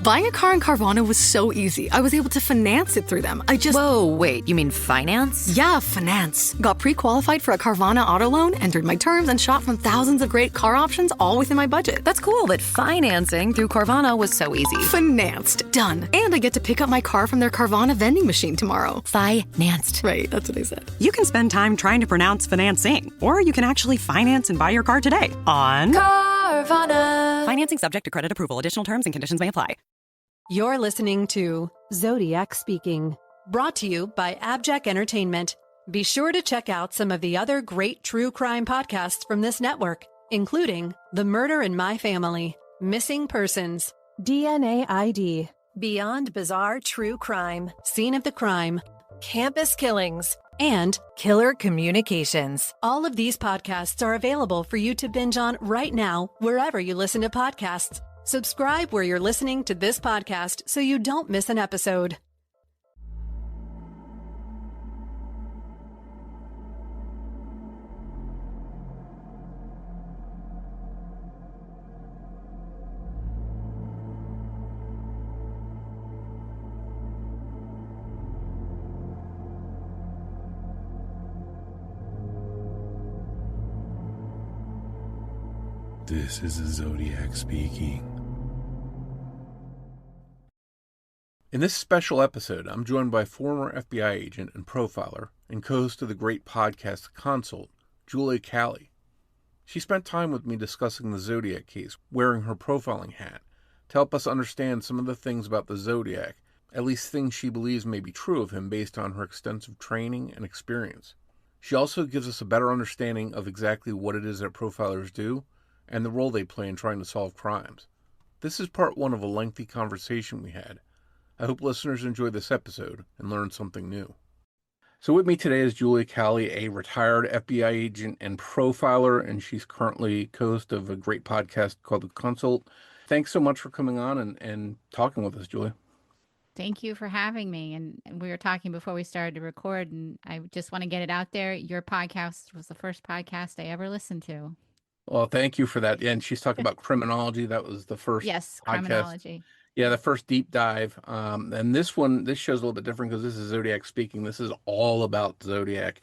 Buying a car in Carvana was so easy. I was able to finance it through them. Whoa, wait, you mean finance? Yeah, finance. Got pre-qualified for a Carvana auto loan, entered my terms, and shot from thousands of great car options all within my budget. That's cool, but financing through Carvana was so easy. Financed. Done. And I get to pick up my car from their Carvana vending machine tomorrow. Financed. Right, that's what I said. You can spend time trying to pronounce financing, or you can actually finance and buy your car today on Carvana. Financing subject to credit approval. Additional terms and conditions may apply. You're listening to Zodiac Speaking, brought to you by AbJack Entertainment. Be sure to check out some of the other great true crime podcasts from this network, including The Murder in My Family, Missing Persons, DNA ID, Beyond Bizarre True Crime, Scene of the Crime, Campus Killings, and Killer Communications. All of these podcasts are available for you to binge on right now, wherever you listen to podcasts. Subscribe where you're listening to this podcast so you don't miss an episode. This is a Zodiac speaking. In this special episode, I'm joined by former FBI agent and profiler and co-host of the great podcast Consult, Julia Cowley. She spent time with me discussing the Zodiac case, wearing her profiling hat, to help us understand some of the things about the Zodiac, at least things she believes may be true of him based on her extensive training and experience. She also gives us a better understanding of exactly what it is that profilers do and the role they play in trying to solve crimes. This is part one of a lengthy conversation we had. I hope listeners enjoy this episode and learn something new. So with me today is Julia Cowley, a retired FBI agent and profiler, and she's currently co-host of a great podcast called The Consult. Thanks so much for coming on and talking with us, Julia. Thank you for having me. And we were talking before we started to record, and I just want to get it out there. Your podcast was the first podcast I ever listened to. Well, thank you for that. Yeah, and she's talking about criminology. That was the first Yes, podcast. criminology. Yeah, the first deep dive. And this show's a little bit different because this is Zodiac speaking. This is all about Zodiac.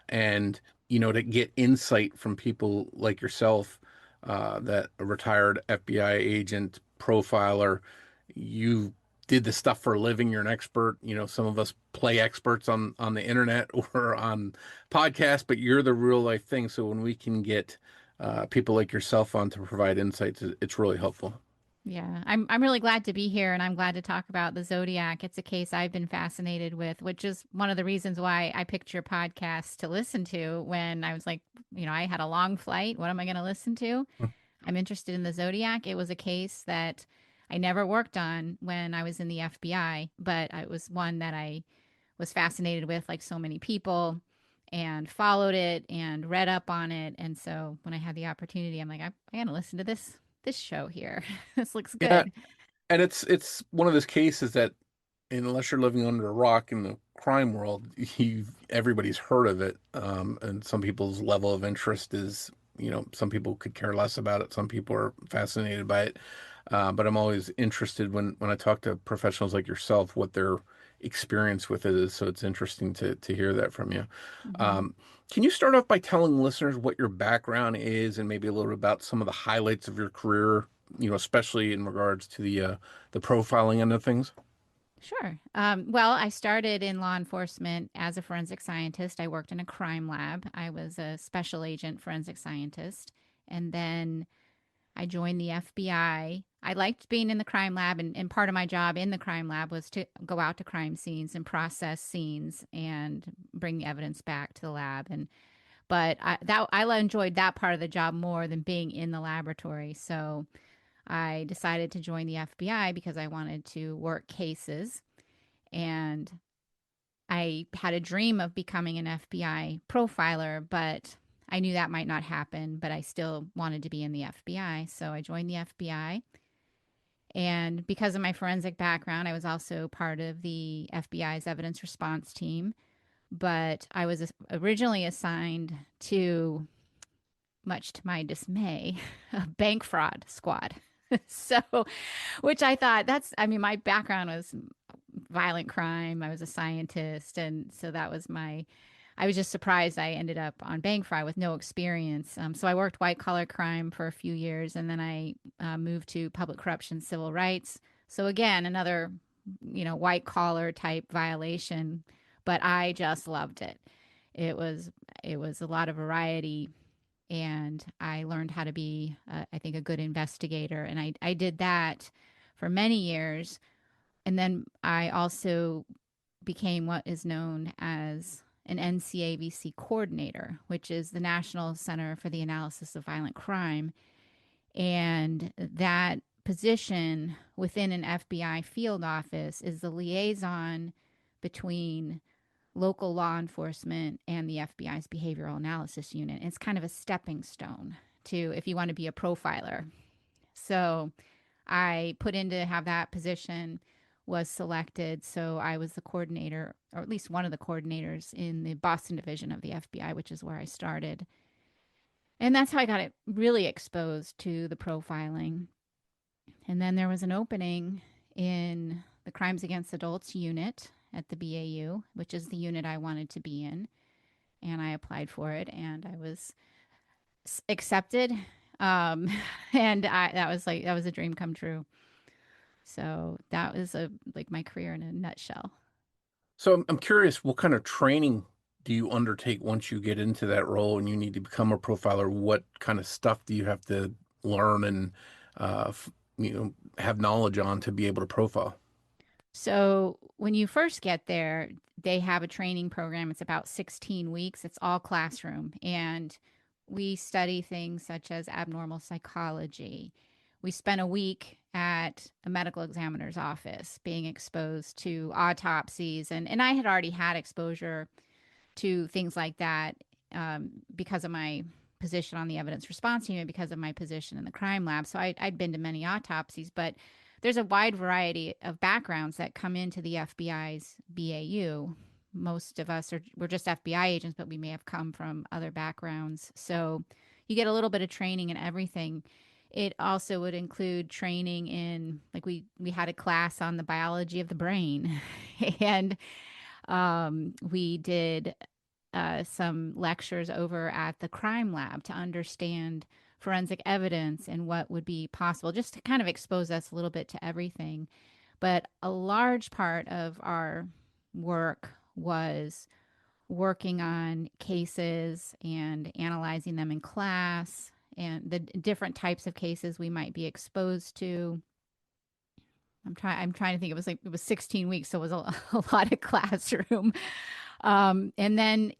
And, to get insight from people like yourself, that a retired FBI agent, profiler, you did this stuff for a living. You're an expert. Some of us play experts on the internet or on podcasts, but you're the real life thing. So when we can get people like yourself on to provide insights, it's really helpful. Yeah, I'm really glad to be here, and I'm glad to talk about the Zodiac. It's a case I've been fascinated with, which is one of the reasons why I picked your podcast to listen to when I was like, I had a long flight. What am I going to listen to? I'm interested in the Zodiac. It was a case that I never worked on when I was in the FBI, but it was one that I was fascinated with, like so many people, and followed it and read up on it. And so when I had the opportunity, I'm like, I got to listen to this show here. This looks good. Yeah. And it's one of those cases that, unless you're living under a rock in the crime world, everybody's heard of it. And some people's level of interest is, some people could care less about it. Some people are fascinated by it. But I'm always interested when I talk to professionals like yourself, what their experience with it is. So it's interesting to hear that from you. Mm-hmm. Can you start off by telling listeners what your background is and maybe a little bit about some of the highlights of your career, especially in regards to the profiling end of things? Sure. Well, I started in law enforcement as a forensic scientist. I worked in a crime lab. I was a special agent forensic scientist. And then I joined the FBI. I liked being in the crime lab, and part of my job in the crime lab was to go out to crime scenes and process scenes and bring evidence back to the lab. But I enjoyed that part of the job more than being in the laboratory. So I decided to join the FBI because I wanted to work cases, and I had a dream of becoming an FBI profiler, but I knew that might not happen, but I still wanted to be in the FBI. So I joined the FBI. And because of my forensic background, I was also part of the FBI's evidence response team. But I was originally assigned to, much to my dismay, a bank fraud squad. So, which I thought I mean, my background was violent crime. I was a scientist. And so I was just surprised I ended up on bank fraud with no experience. So I worked white collar crime for a few years, and then I moved to public corruption, civil rights. So again, another, white collar type violation, but I just loved it. It was a lot of variety, and I learned how to be, I think, a good investigator. And I did that for many years. And then I also became what is known as an NCAVC coordinator, which is the National Center for the Analysis of Violent Crime. And that position within an FBI field office is the liaison between local law enforcement and the FBI's behavioral analysis unit. It's kind of a stepping stone to if you want to be a profiler. So I put in to have that position, was selected. So I was the coordinator, or at least one of the coordinators in the Boston division of the FBI, which is where I started. And that's how I got it really exposed to the profiling. And then there was an opening in the Crimes Against Adults unit at the BAU, which is the unit I wanted to be in. And I applied for it, and I was accepted. And that was a dream come true. So that was like my career in a nutshell. So I'm curious, what kind of training do you undertake once you get into that role and you need to become a profiler? What kind of stuff do you have to learn and have knowledge on to be able to profile? So when you first get there, they have a training program. It's about 16 weeks. It's all classroom. And we study things such as abnormal psychology. We spent a week at a medical examiner's office being exposed to autopsies. And I had already had exposure to things like that because of my position on the evidence response unit, because of my position in the crime lab. So I'd been to many autopsies, but there's a wide variety of backgrounds that come into the FBI's BAU. Most of us we're just FBI agents, but we may have come from other backgrounds. So you get a little bit of training in everything. It also would include training in, like, we had a class on the biology of the brain, and we did some lectures over at the crime lab to understand forensic evidence and what would be possible, just to kind of expose us a little bit to everything. But a large part of our work was working on cases and analyzing them in class and the different types of cases we might be exposed to. I'm trying to think. It was 16 weeks, so it was a lot of classroom. And then,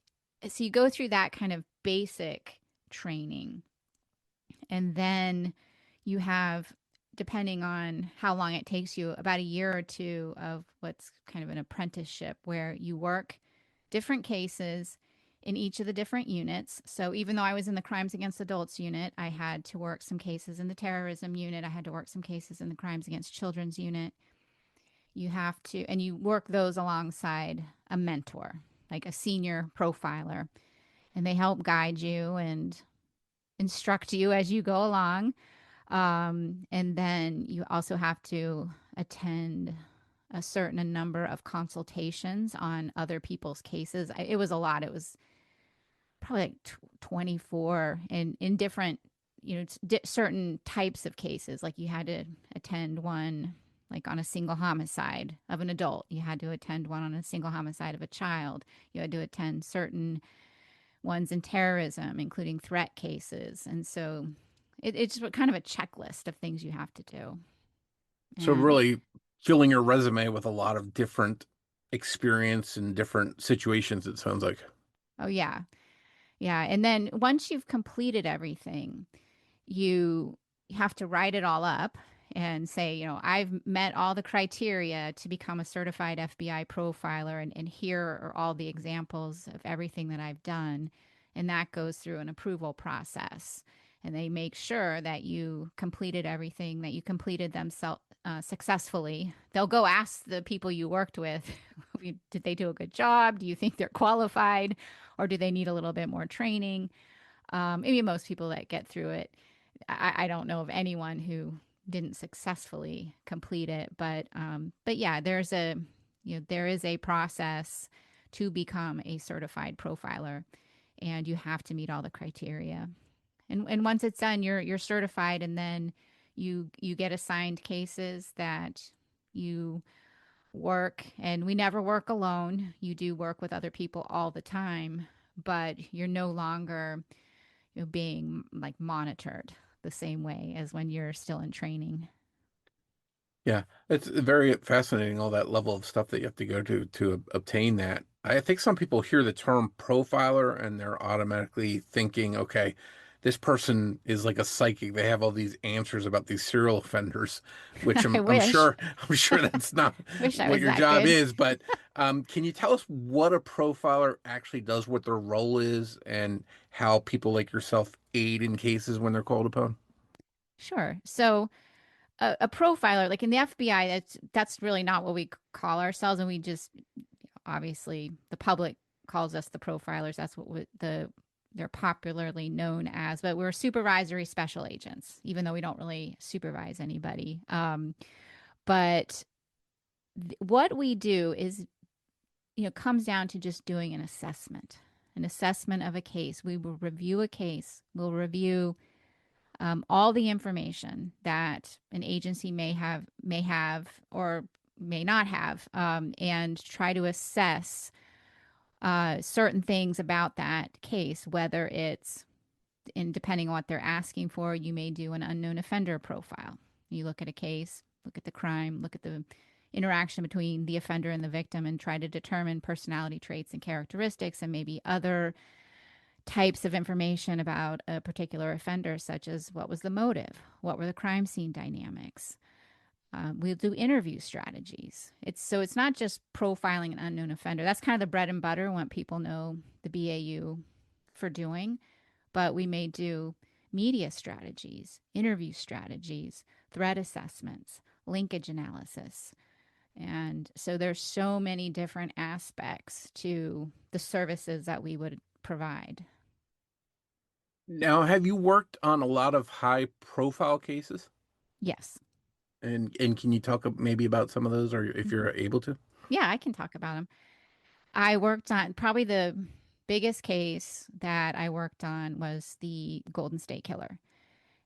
so you go through that kind of basic training, and then you have, depending on how long it takes you, about a year or two of what's kind of an apprenticeship, where you work different cases in each of the different units. So even though I was in the Crimes Against Adults unit, I had to work some cases in the terrorism unit. I had to work some cases in the Crimes Against Children's unit. You have to, and you work those alongside a mentor, like a senior profiler, and they help guide you and instruct you as you go along. And then you also have to attend a certain number of consultations on other people's cases. It was a lot. It was probably like 24 in different, certain types of cases. Like you had to attend one like on a single homicide of an adult. You had to attend one on a single homicide of a child. You had to attend certain ones in terrorism, including threat cases. And so it's kind of a checklist of things you have to do. So And, really filling your resume with a lot of different experience and different situations, it sounds like. oh, yeah. Yeah. And then once you've completed everything, you have to write it all up and say, I've met all the criteria to become a certified FBI profiler, and here are all the examples of everything that I've done. And that goes through an approval process. And they make sure that you completed everything, that you completed them successfully. They'll go ask the people you worked with, did they do a good job? Do you think they're qualified? Or do they need a little bit more training? Maybe most people that get through it, I don't know of anyone who didn't successfully complete it. But yeah, there is a process to become a certified profiler, and you have to meet all the criteria. And once it's done, you're certified, and then you get assigned cases that you work. And we never work alone. You do work with other people all the time, but you're no longer being like monitored the same way as when you're still in training. Yeah, it's very fascinating, all that level of stuff that you have to go to obtain that. I think some people hear the term profiler and they're automatically thinking, okay, this person is like a psychic. They have all these answers about these serial offenders, which I I'm wish. sure that's not Wish I what was your that job good. is. But can you tell us what a profiler actually does, what their role is, and how people like yourself aid in cases when they're called upon? Sure. So a profiler, like in the FBI, that's really not what we call ourselves, and we just obviously the public calls us the profilers. That's what they're popularly known as. But we're supervisory special agents, even though we don't really supervise anybody. But what we do is, comes down to just doing an assessment of a case. We will review a case. We'll review all the information that an agency may have, or may not have, and try to assess certain things about that case, whether it's, and depending on what they're asking for, you may do an unknown offender profile. You look at a case, look at the crime, look at the interaction between the offender and the victim, and try to determine personality traits and characteristics, and maybe other types of information about a particular offender, such as what was the motive, what were the crime scene dynamics. We'll do interview strategies. It's not just profiling an unknown offender. That's kind of the bread and butter, what people know the BAU for doing. But we may do media strategies, interview strategies, threat assessments, linkage analysis. And so there's so many different aspects to the services that we would provide. Now, have you worked on a lot of high profile cases? Yes. And can you talk maybe about some of those, or if Mhm. you're able to? Yeah, I can talk about them. I worked on probably the biggest case that I worked on was the Golden State Killer.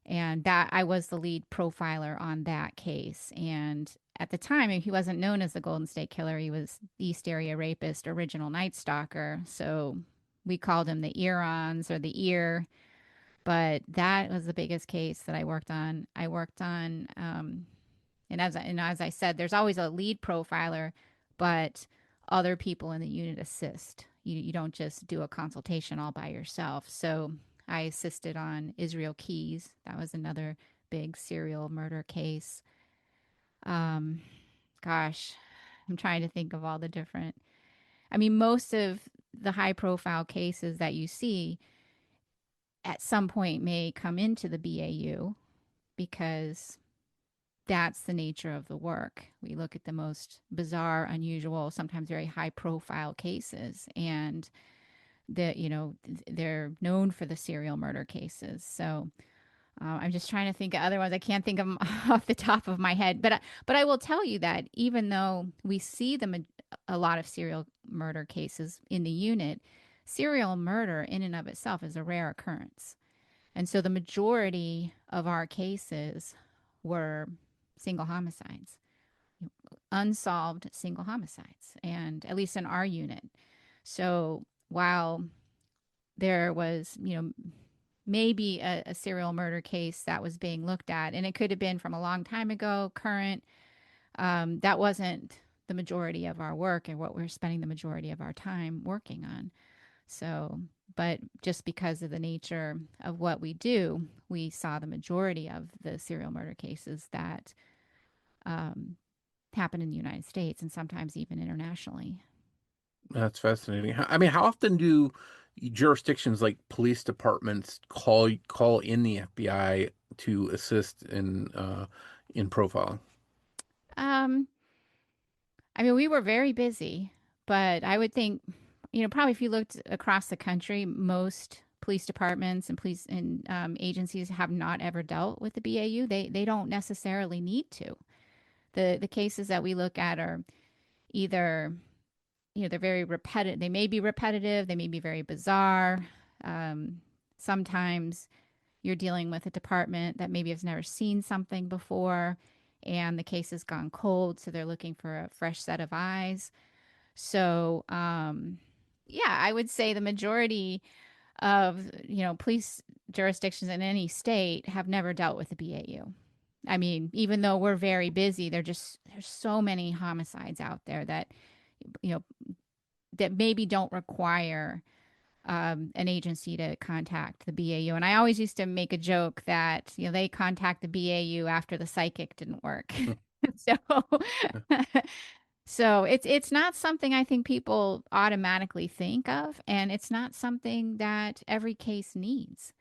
And that I was the lead profiler on that case. And at the time, he wasn't known as the Golden State Killer. He was East Area Rapist, original Night Stalker. So we called him the Earons or the Ear. But that was the biggest case that I worked on. I worked on, and as I said, there's always a lead profiler, but other people in the unit assist. You don't just do a consultation all by yourself. So I assisted on Israel Keys. That was another big serial murder case. Um, Gosh, I'm trying to think of all the different. I mean, most of the high profile cases that you see at some point may come into the BAU because that's the nature of the work. We look at the most bizarre, unusual, sometimes very high profile cases, and they're known for the serial murder cases. So I'm just trying to think of other ones. I can't think of them off the top of my head, but I will tell you that even though we see a lot of serial murder cases in the unit, serial murder in and of itself is a rare occurrence. And so the majority of our cases were single homicides, unsolved single homicides, and at least in our unit. So while there was, maybe a serial murder case that was being looked at, and it could have been from a long time ago, current, that wasn't the majority of our work and what we're spending the majority of our time working on. So, but just because of the nature of what we do, we saw the majority of the serial murder cases that um, happen in the United States and sometimes even internationally. That's fascinating. I mean, how often do jurisdictions like police departments call in the FBI to assist in profiling? Um, I mean, we were very busy, but I would think, probably if you looked across the country, most police departments and police and agencies have not ever dealt with the BAU. They don't necessarily need to. The cases that we look at are either, they're very repetitive. They may be repetitive. They may be very bizarre. Sometimes you're dealing with a department that maybe has never seen something before, and the case has gone cold, so they're looking for a fresh set of eyes. So, yeah, I would say the majority of, police jurisdictions in any state have never dealt with the BAU. I mean, even though we're very busy, there's so many homicides out there that, that maybe don't require an agency to contact the BAU. And I always used to make a joke that, they contact the BAU after the psychic didn't work. So, so it's not something I think people automatically think of, and it's not something that every case needs.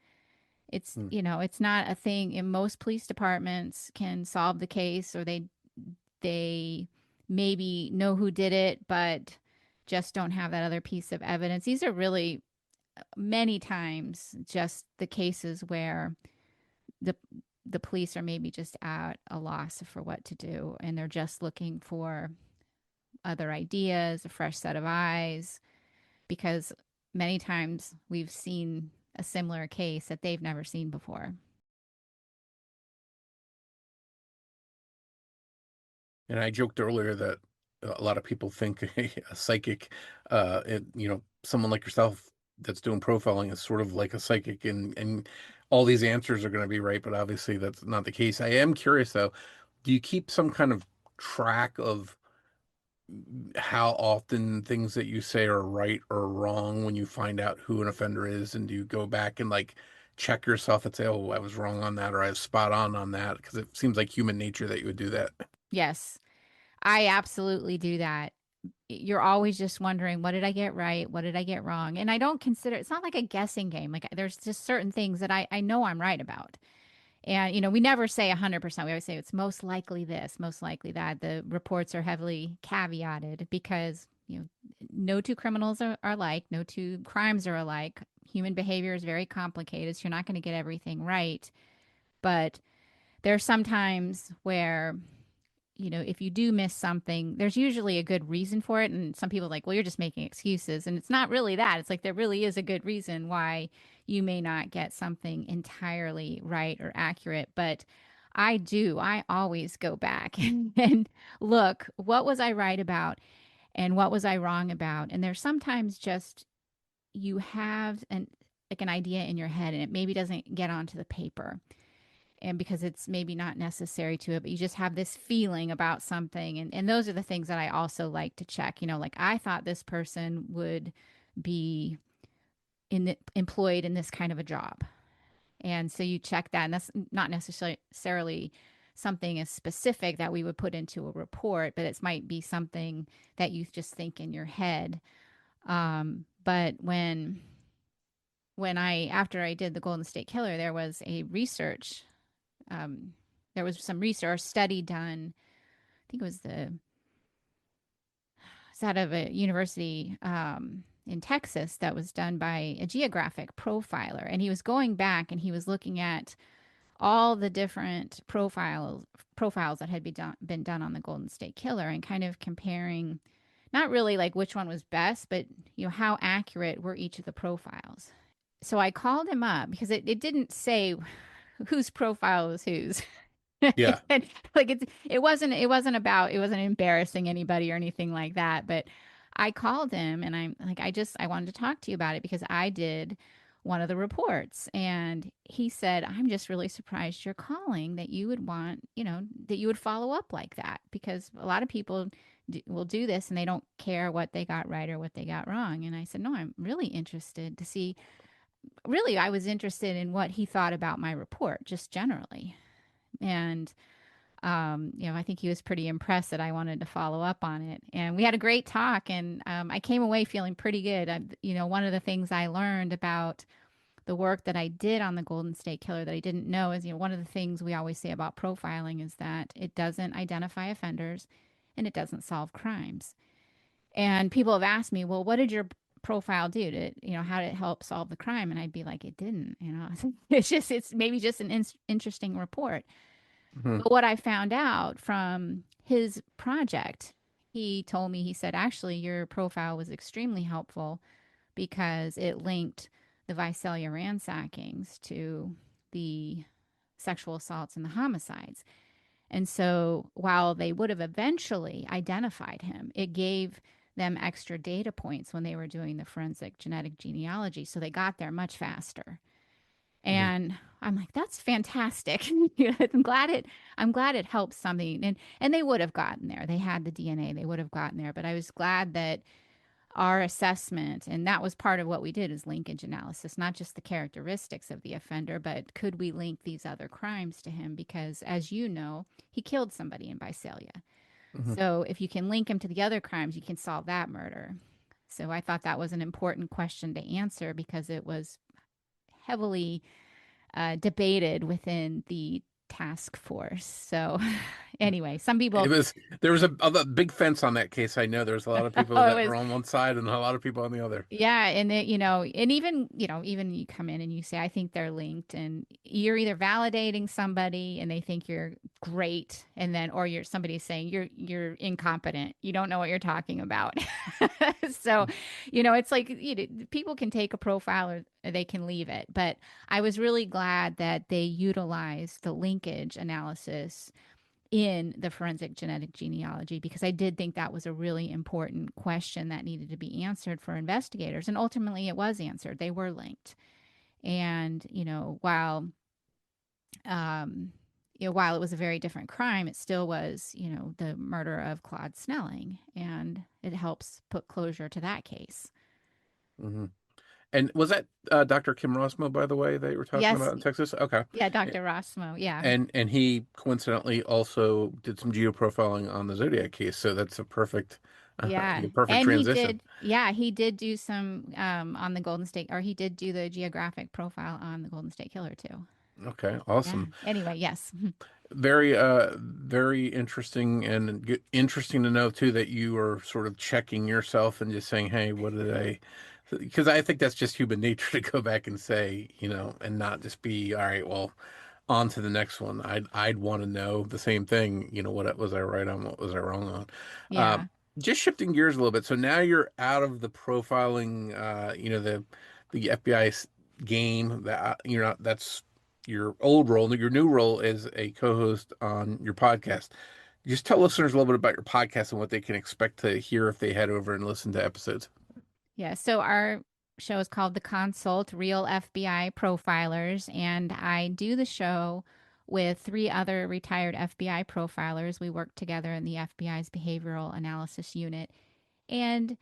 It's, it's not a thing in most police departments can solve the case, or they maybe know who did it, but just don't have that other piece of evidence. These are really many times just the cases where the police are maybe just at a loss for what to do, and they're just looking for other ideas, a fresh set of eyes, because many times we've seen a similar case that they've never seen before. And I joked earlier that a lot of people think a psychic, someone like yourself that's doing profiling is sort of like a psychic, and all these answers are going to be right, but obviously that's not the case. I am curious though, do you keep some kind of track of how often things that you say are right or wrong when you find out who an offender is? And do you go back and like check yourself and say, oh, I was wrong on that, or I was spot on that? Because it seems like human nature that you would do that. Yes, I absolutely do that. You're always just wondering, what did I get right? What did I get wrong? And I don't consider it's not like a guessing game. Like there's just certain things that I know I'm right about. And, we never say 100%. We always say it's most likely this, most likely that. The reports are heavily caveated because, no two criminals are alike. No two crimes are alike. Human behavior is very complicated, so you're not going to get everything right. But there are some times where, if you do miss something, there's usually a good reason for it. And some people are like, well, you're just making excuses. And it's not really that. It's like there really is a good reason why you may not get something entirely right or accurate. But I always go back and look, what was I right about and what was I wrong about? And there's sometimes just you have an idea in your head and it maybe doesn't get onto the paper, and because it's maybe not necessary to it, but you just have this feeling about something. And those are the things that I also like to check. Like I thought this person would be employed in this kind of a job. And so you check that, and that's not necessarily something as specific that we would put into a report, but it might be something that you just think in your head. But after I did the Golden State Killer, there was some research study done. I think it's out of a university in Texas that was done by a geographic profiler. And he was going back and he was looking at all the different profiles that had been done on the Golden State Killer and kind of comparing, not really like which one was best, but how accurate were each of the profiles. So I called him up because it didn't say whose profile was whose. Yeah. Like it wasn't embarrassing anybody or anything like that. But I called him and I'm like, I wanted to talk to you about it because I did one of the reports. And he said, I'm just really surprised you're calling, that you would want, that you would follow up like that, because a lot of people will do this and they don't care what they got right or what they got wrong. And I said, no, I'm really interested to see. Really, I was interested in what he thought about my report, just generally. And, I think he was pretty impressed that I wanted to follow up on it. And we had a great talk, and I came away feeling pretty good. One of the things I learned about the work that I did on the Golden State Killer that I didn't know is, one of the things we always say about profiling is that it doesn't identify offenders and it doesn't solve crimes. And people have asked me, well, what did your profile do? How did it help solve the crime? And I'd be like, it didn't, it's maybe just an interesting report. Mhm. But what I found out from his project, he told me, he said, actually, your profile was extremely helpful because it linked the Visalia ransackings to the sexual assaults and the homicides. And so while they would have eventually identified him, it gave them extra data points when they were doing the forensic genetic genealogy. So they got there much faster. Mhm. And I'm like, that's fantastic. I'm glad it helps something. And they would have gotten there. They had the DNA, they would have gotten there. But I was glad that our assessment, and that was part of what we did, is linkage analysis, not just the characteristics of the offender, but could we link these other crimes to him? Because as you know, he killed somebody in Visalia. Mhm. So if you can link him to the other crimes, you can solve that murder. So I thought that was an important question to answer because it was heavily debated within the task force. So anyway, some It people, was there was a big fence on that case. I know there's a lot of people oh, it that was were on one side and a lot of people on the other. yeah, and and even you come in and you say, I think they're linked, and you're either validating somebody and they think you're great, and then or you're somebody saying you're incompetent, you don't know what you're talking about. So, it's like people can take a profile or they can leave it, but I was really glad that they utilized the linkage analysis in the forensic genetic genealogy because I did think that was a really important question that needed to be answered for investigators. And ultimately, it was answered. They were linked. And, um, while it was a very different crime, it still was, the murder of Claude Snelling. And it helps put closure to that case. Hmm. And was that Dr. Kim Rosmo, by the way, that you were talking Yes. about in Texas? Okay. Yeah, Dr. Rossmo. Yeah. And he coincidentally also did some geoprofiling on the Zodiac case, so that's a perfect Yeah. perfect And transition. he did do some on the Golden State, or he did do the geographic profile on the Golden State Killer too. Okay, Yeah. awesome. Anyway, yes. Very interesting and interesting to know too that you are sort of checking yourself and just saying, "Hey, what did I?" Because I think that's just human nature to go back and say, and not just be, "All right, well, on to the next one." I'd want to know the same thing. What was I right on? What was I wrong on? Uh, Yeah. just shifting gears a little bit. So now you're out of the profiling, the FBI game. That that's your old role. Your new role is a co-host on your podcast. Just tell listeners a little bit about your podcast and what they can expect to hear if they head over and listen to episodes. Yeah. So our show is called The Consult Real FBI Profilers. And I do the show with three other retired FBI profilers. We work together in the FBI's Behavioral Analysis Unit. And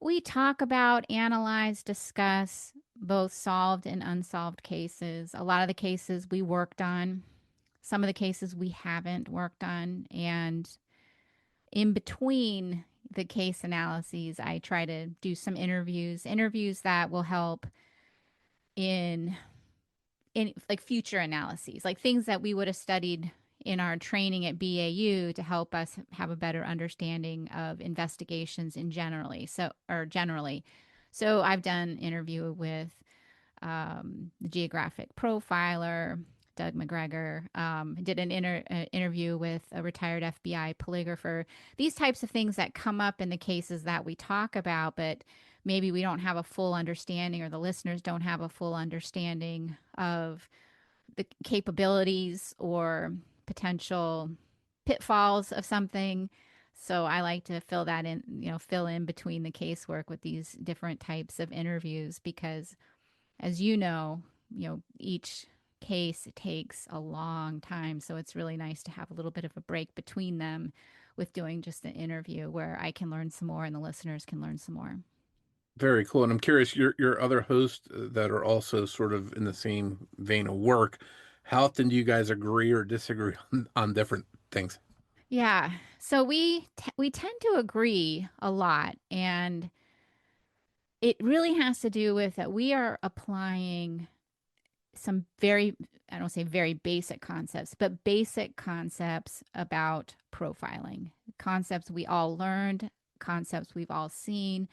we talk about, analyze, discuss both solved and unsolved cases. A lot of the cases we worked on, some of the cases we haven't worked on. And in between the case analyses, I try to do some interviews that will help in like future analyses, like things that we would have studied in our training at BAU to help us have a better understanding of investigations in generally. So I've done interview with the geographic profiler, Doug McGregor. Did an interview with a retired FBI polygrapher. These types of things that come up in the cases that we talk about, but maybe we don't have a full understanding, or the listeners don't have a full understanding of the capabilities or potential pitfalls of something. So I like to fill in between the casework with these different types of interviews because as each case takes a long time. So it's really nice to have a little bit of a break between them with doing just an interview where I can learn some more and the listeners can learn some more. Very cool. And I'm curious, your other hosts that are also sort of in the same vein of work, how often do you guys agree or disagree on different things? Yeah. So we tend to agree a lot, and it really has to do with that we are applying some very, I don't say very basic concepts, but basic concepts about profiling, concepts we all learned, concepts we've all seen.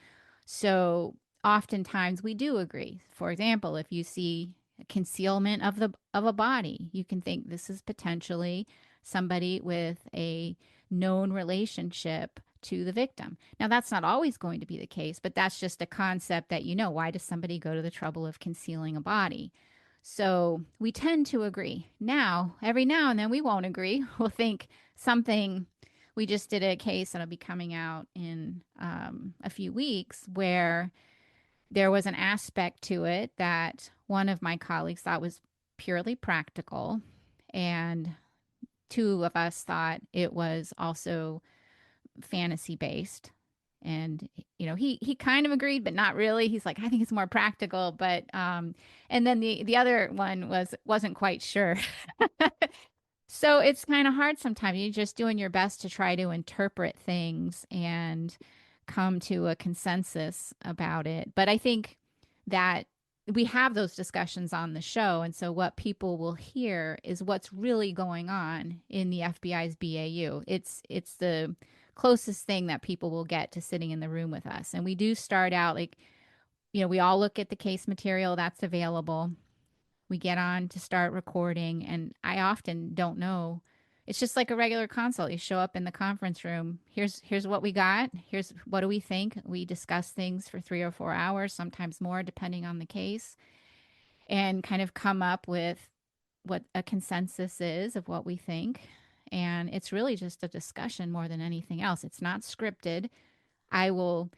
So oftentimes we do agree. For example, if you see concealment of a body, you can think this is potentially somebody with a known relationship to the victim. Now, that's not always going to be the case, but that's just a concept that why does somebody go to the trouble of concealing a body? So we tend to agree. Now, every now and then we won't agree. We'll think something. We just did a case that'll be coming out in a few weeks where there was an aspect to it that one of my colleagues thought was purely practical, and two of us thought it was also fantasy based. And he kind of agreed, but not really. He's like, I think it's more practical, but and then the other one wasn't quite sure. So it's kind of hard sometimes. You're just doing your best to try to interpret things and come to a consensus about it. But I think that we have those discussions on the show. And so what people will hear is what's really going on in the FBI's BAU. It's the closest thing that people will get to sitting in the room with us. And we do start out like, we all look at the case material that's available. We get on to start recording, and I often don't know. It's just like a regular consult. You show up in the conference room. Here's what we got. Here's what do we think. We discuss things for 3 or 4 hours, sometimes more, depending on the case, and kind of come up with what a consensus is of what we think. And it's really just a discussion more than anything else. It's not scripted. I will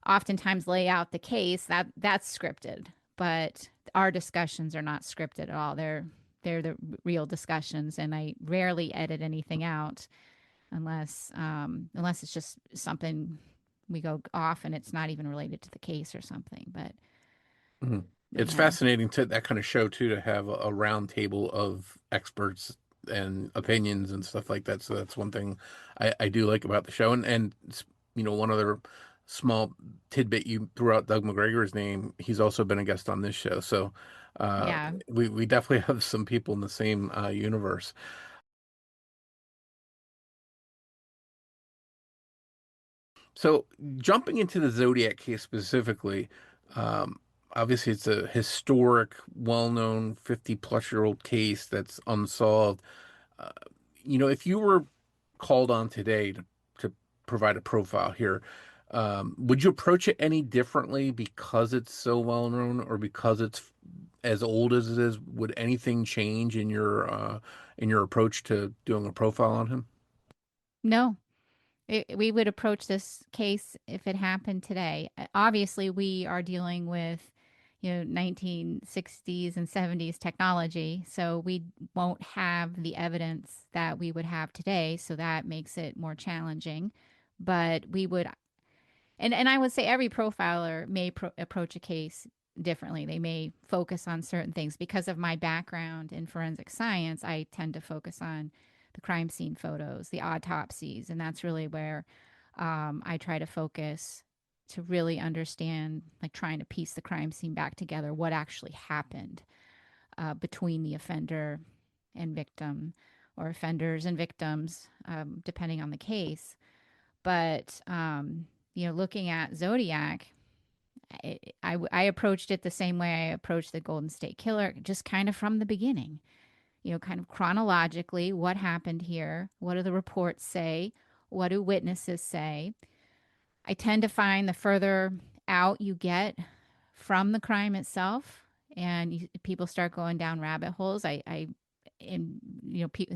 oftentimes lay out the case that's scripted, but our discussions are not scripted at all. They're the real discussions, and I rarely edit anything out unless it's just something we go off and it's not even related to the case or something. But it's fascinating to that kind of show too, to have a round table of experts and opinions and stuff like that. So that's one thing I do like about the show. And one other small tidbit, you threw out Doug McGregor's name. He's also been a guest on this show. So we definitely have some people in the same universe. So jumping into the Zodiac case specifically, obviously it's a historic, well-known 50-plus-year-old case that's unsolved. If you were called on today to provide a profile here, would you approach it any differently because it's so well-known, or because it's as old as it is? Would anything change in your approach to doing a profile on him? No. We would approach this case if it happened today. Obviously, we are dealing with 1960s and 70s technology, so we won't have the evidence that we would have today, so that makes it more challenging. But we would, and I would say every profiler may approach a case differently. They may focus on certain things. Because of my background in forensic science, I tend to focus on the crime scene photos, the autopsies, and that's really where I try to focus to really understand, like trying to piece the crime scene back together, what actually happened between the offender and victim, or offenders and victims, depending on the case. But looking at Zodiac, I approached it the same way I approached the Golden State Killer, just kind of from the beginning. Kind of chronologically, what happened here? What do the reports say? What do witnesses say? I tend to find the further out you get from the crime itself, and people start going down rabbit holes. And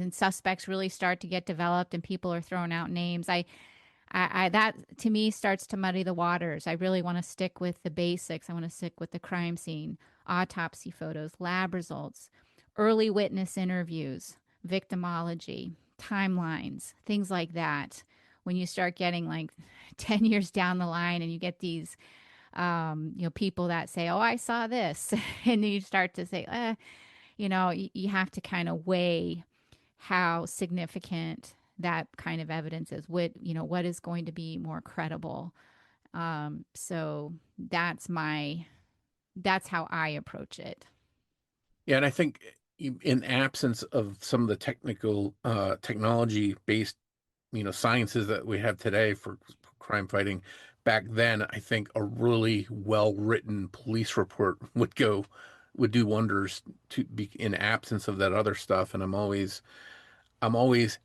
suspects really start to get developed, and people are throwing out names. That to me starts to muddy the waters. I really want to stick with the basics. I want to stick with the crime scene, autopsy photos, lab results, early witness interviews, victimology, timelines, things like that. When you start getting like 10 years down the line and you get these, people that say, oh, I saw this. And then you start to say, you have to kind of weigh how significant that kind of evidence is. What is going to be more credible. So that's how I approach it. Yeah, and I think in absence of some of the technology-based, sciences that we have today for crime fighting, back then, I think a really well-written police report would do wonders to be in absence of that other stuff. And I'm always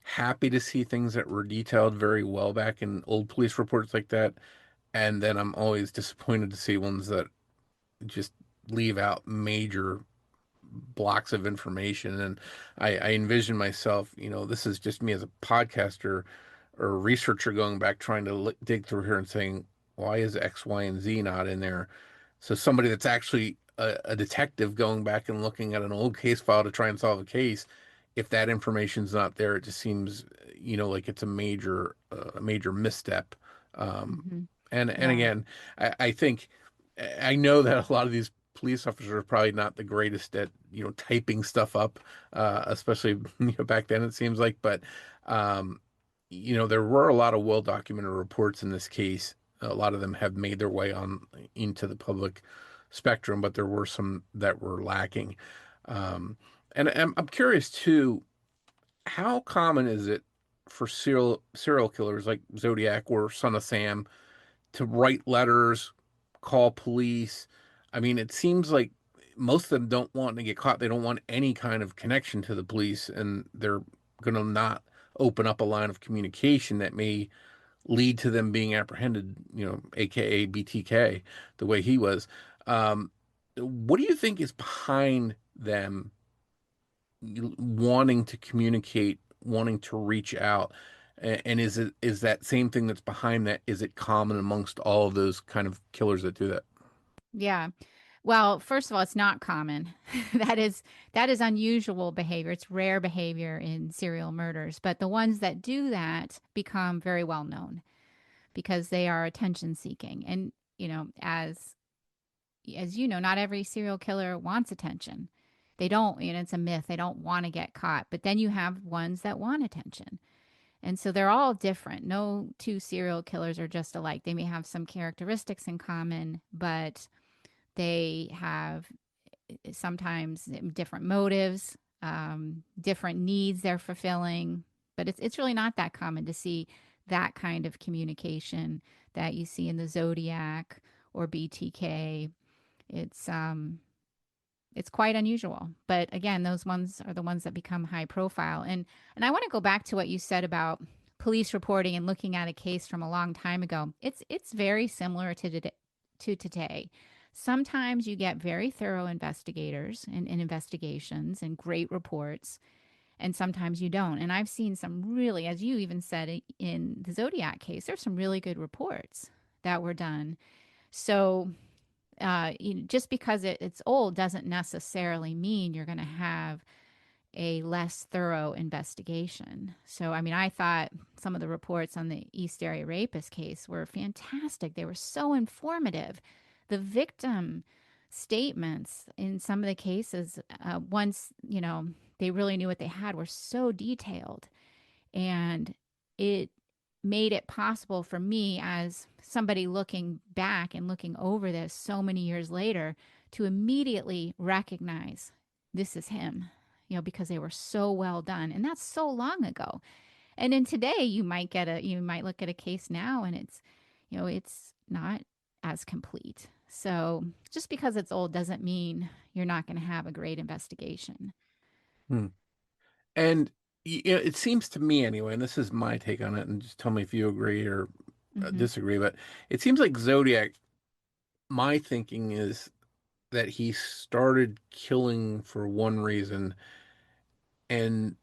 happy to see things that were detailed very well back in old police reports like that. And then I'm always disappointed to see ones that just leave out major blocks of information. And I envision myself, this is just me as a podcaster or a researcher going back trying to dig through here and saying, why is X, Y, and Z not in there? So somebody that's actually a detective going back and looking at an old case file to try and solve a case, if that information's not there, it just seems, like it's a major misstep. Um, Hmm. and Yeah. again, I think I know that a lot of these police officers are probably not the greatest at typing stuff up, especially back then it seems like. But um, there were a lot of well documented reports in this case. A lot of them have made their way on into the public spectrum, but there were some that were lacking. Um, and I'm curious too, how common is it for serial killers like Zodiac or Son of Sam to write letters, call police? I mean, it seems like most of them don't want to get caught. They don't want any kind of connection to the police, and they're going to not open up a line of communication that may lead to them being apprehended, aka BTK, the way he was. Um, what do you think is behind them wanting to communicate, wanting to reach out? And is that same thing that's behind that? Is it common amongst all of those kind of killers that do that? Yeah. Well, first of all, it's not common. That is unusual behavior. It's rare behavior in serial murders, but the ones that do that become very well known because they are attention seeking. And, as you know, not every serial killer wants attention. They don't, it's a myth. They don't want to get caught. But then you have ones that want attention. And so they're all different. No two serial killers are just alike. They may have some characteristics in common, but they have sometimes different motives, different needs they're fulfilling. But it's really not that common to see that kind of communication that you see in the Zodiac or BTK. It's it's quite unusual. But again, those ones are the ones that become high profile. And I want to go back to what you said about police reporting and looking at a case from a long time ago. It's very similar to today. Sometimes you get very thorough investigators and investigations and great reports, and sometimes you don't. And I've seen some really, as you even said in the Zodiac case, there's some really good reports that were done. So just because it's old doesn't necessarily mean you're going to have a less thorough investigation. So, I mean, I thought some of the reports on the East Area Rapist case were fantastic. They were so informative. The victim statements in some of the cases, once, they really knew what they had, were so detailed. And it made it possible for me as somebody looking back and looking over this so many years later to immediately recognize this is him, because they were so well done. And that's so long ago. And in today, you might look at a case now and it's not as complete. So just because it's old doesn't mean you're not going to have a great investigation. Hmm. And it seems to me anyway, and this is my take on it, and just tell me if you agree or Hmm. disagree, but it seems like Zodiac, my thinking is that he started killing for one reason and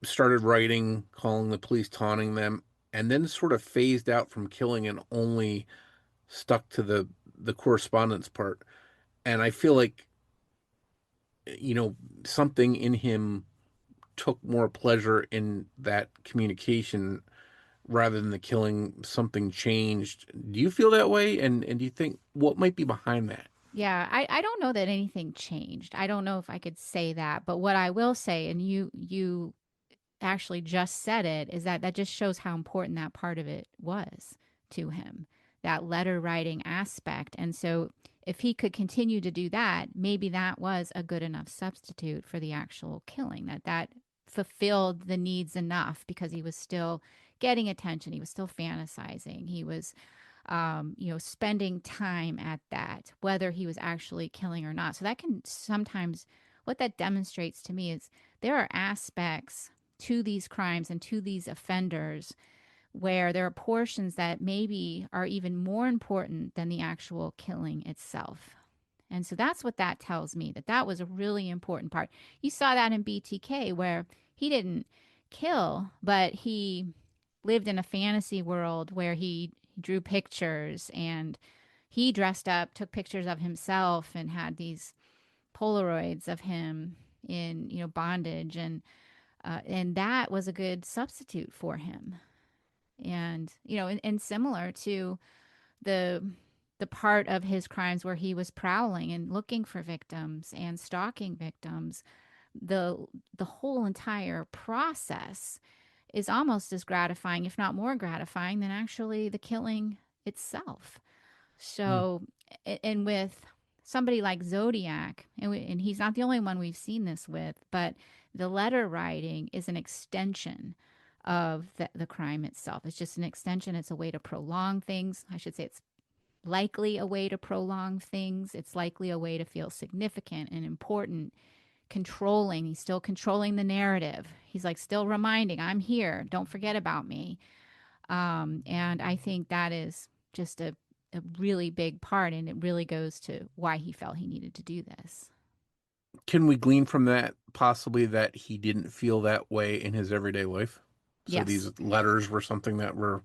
started writing, calling the police, taunting them, and then sort of phased out from killing and only stuck to the correspondence part. And I feel like, you know, something in him took more pleasure in that communication rather than the killing. Something changed. Do you feel that way? And do you think what might be behind that? Yeah, I don't know that anything changed. I don't know if I could say that, but what I will say, and you actually just said it, is that just shows how important that part of it was to him, that letter writing aspect. And so if he could continue to do that, maybe that was a good enough substitute for the actual killing, that fulfilled the needs enough because he was still getting attention, he was still fantasizing, he was spending time at that, whether he was actually killing or not. So that can sometimes, what that demonstrates to me is there are aspects to these crimes and to these offenders where there are portions that maybe are even more important than the actual killing itself. And so that's what that tells me, that that was a really important part. You saw that in BTK where he didn't kill, but he lived in a fantasy world where he drew pictures and he dressed up, took pictures of himself and had these Polaroids of him in, bondage. And that was a good substitute for him. And, and similar to the the part of his crimes where he was prowling and looking for victims and stalking victims, the the whole entire process is almost as gratifying, if not more gratifying, than actually the killing itself. Hmm. So, and with somebody like Zodiac, and he's not the only one we've seen this with, but the letter writing is an extension of the crime itself. It's just an extension. It's a way to prolong things. I should say it's likely a way to prolong things. It's likely a way to feel significant and important, controlling. He's still controlling the narrative. He's like still reminding, I'm here. Don't forget about me. And I think that is just a really big part. And it really goes to why he felt he needed to do this. Can we glean from that possibly that he didn't feel that way in his everyday life? So Yes. these letters were something that were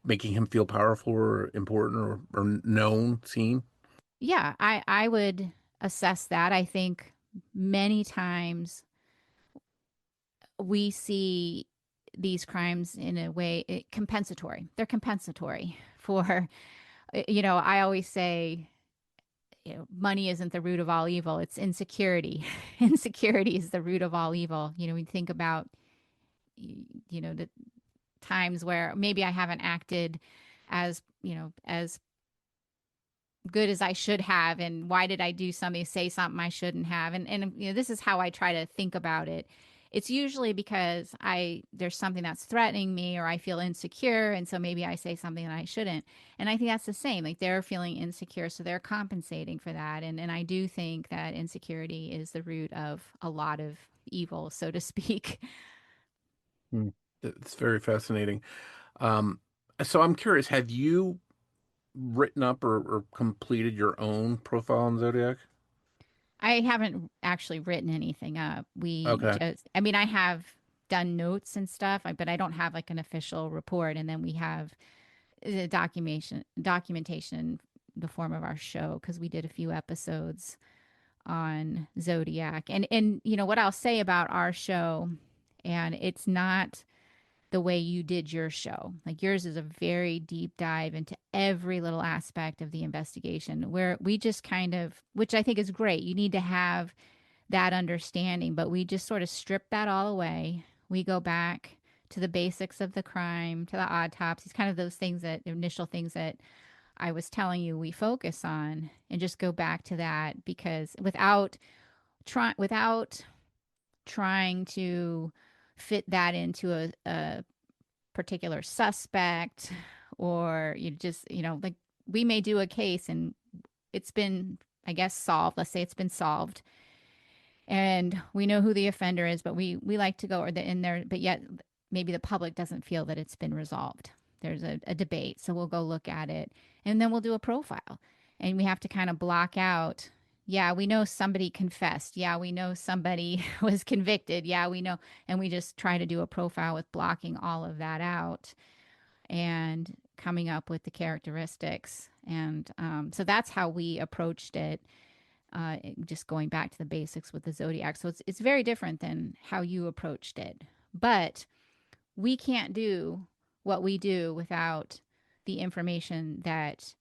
making him feel powerful or important or known, seen? Yeah, I would assess that. I think many times we see these crimes in a way compensatory. They're compensatory for, I always say, money isn't the root of all evil. It's insecurity. Insecurity is the root of all evil. We think about, the times where maybe I haven't acted as good as I should have. And why did I do something, say something I shouldn't have? And this is how I try to think about it. It's usually because there's something that's threatening me or I feel insecure. And so maybe I say something that I shouldn't. And I think that's the same. Like they're feeling insecure. So they're compensating for that. And I do think that insecurity is the root of a lot of evil, so to speak. Hmm. It's very fascinating. Um, so I'm curious, have you written up or completed your own profile on Zodiac? I haven't actually written anything up. Okay. I have done notes and stuff, but I don't have like an official report. And then we have the documentation in the form of our show because we did a few episodes on Zodiac. And what I'll say about our show, and it's not the way you did your show. Like yours is a very deep dive into every little aspect of the investigation where we just kind of, which I think is great. You need to have that understanding, but we just sort of strip that all away. We go back to the basics of the crime, to the autopsies, kind of those things that initial things that I was telling you we focus on and just go back to that because without trying to fit that into a particular suspect or you just, like we may do a case and it's been, I guess, solved. Let's say it's been solved and we know who the offender is, but we like to go in there, but yet maybe the public doesn't feel that it's been resolved. There's a debate. So we'll go look at it and then we'll do a profile and we have to kind of block out. Yeah, we know somebody confessed. Yeah, we know somebody was convicted. Yeah, we know. And we just try to do a profile with blocking all of that out and coming up with the characteristics. And so that's how we approached it, just going back to the basics with the Zodiac. So it's very different than how you approached it. But we can't do what we do without the information that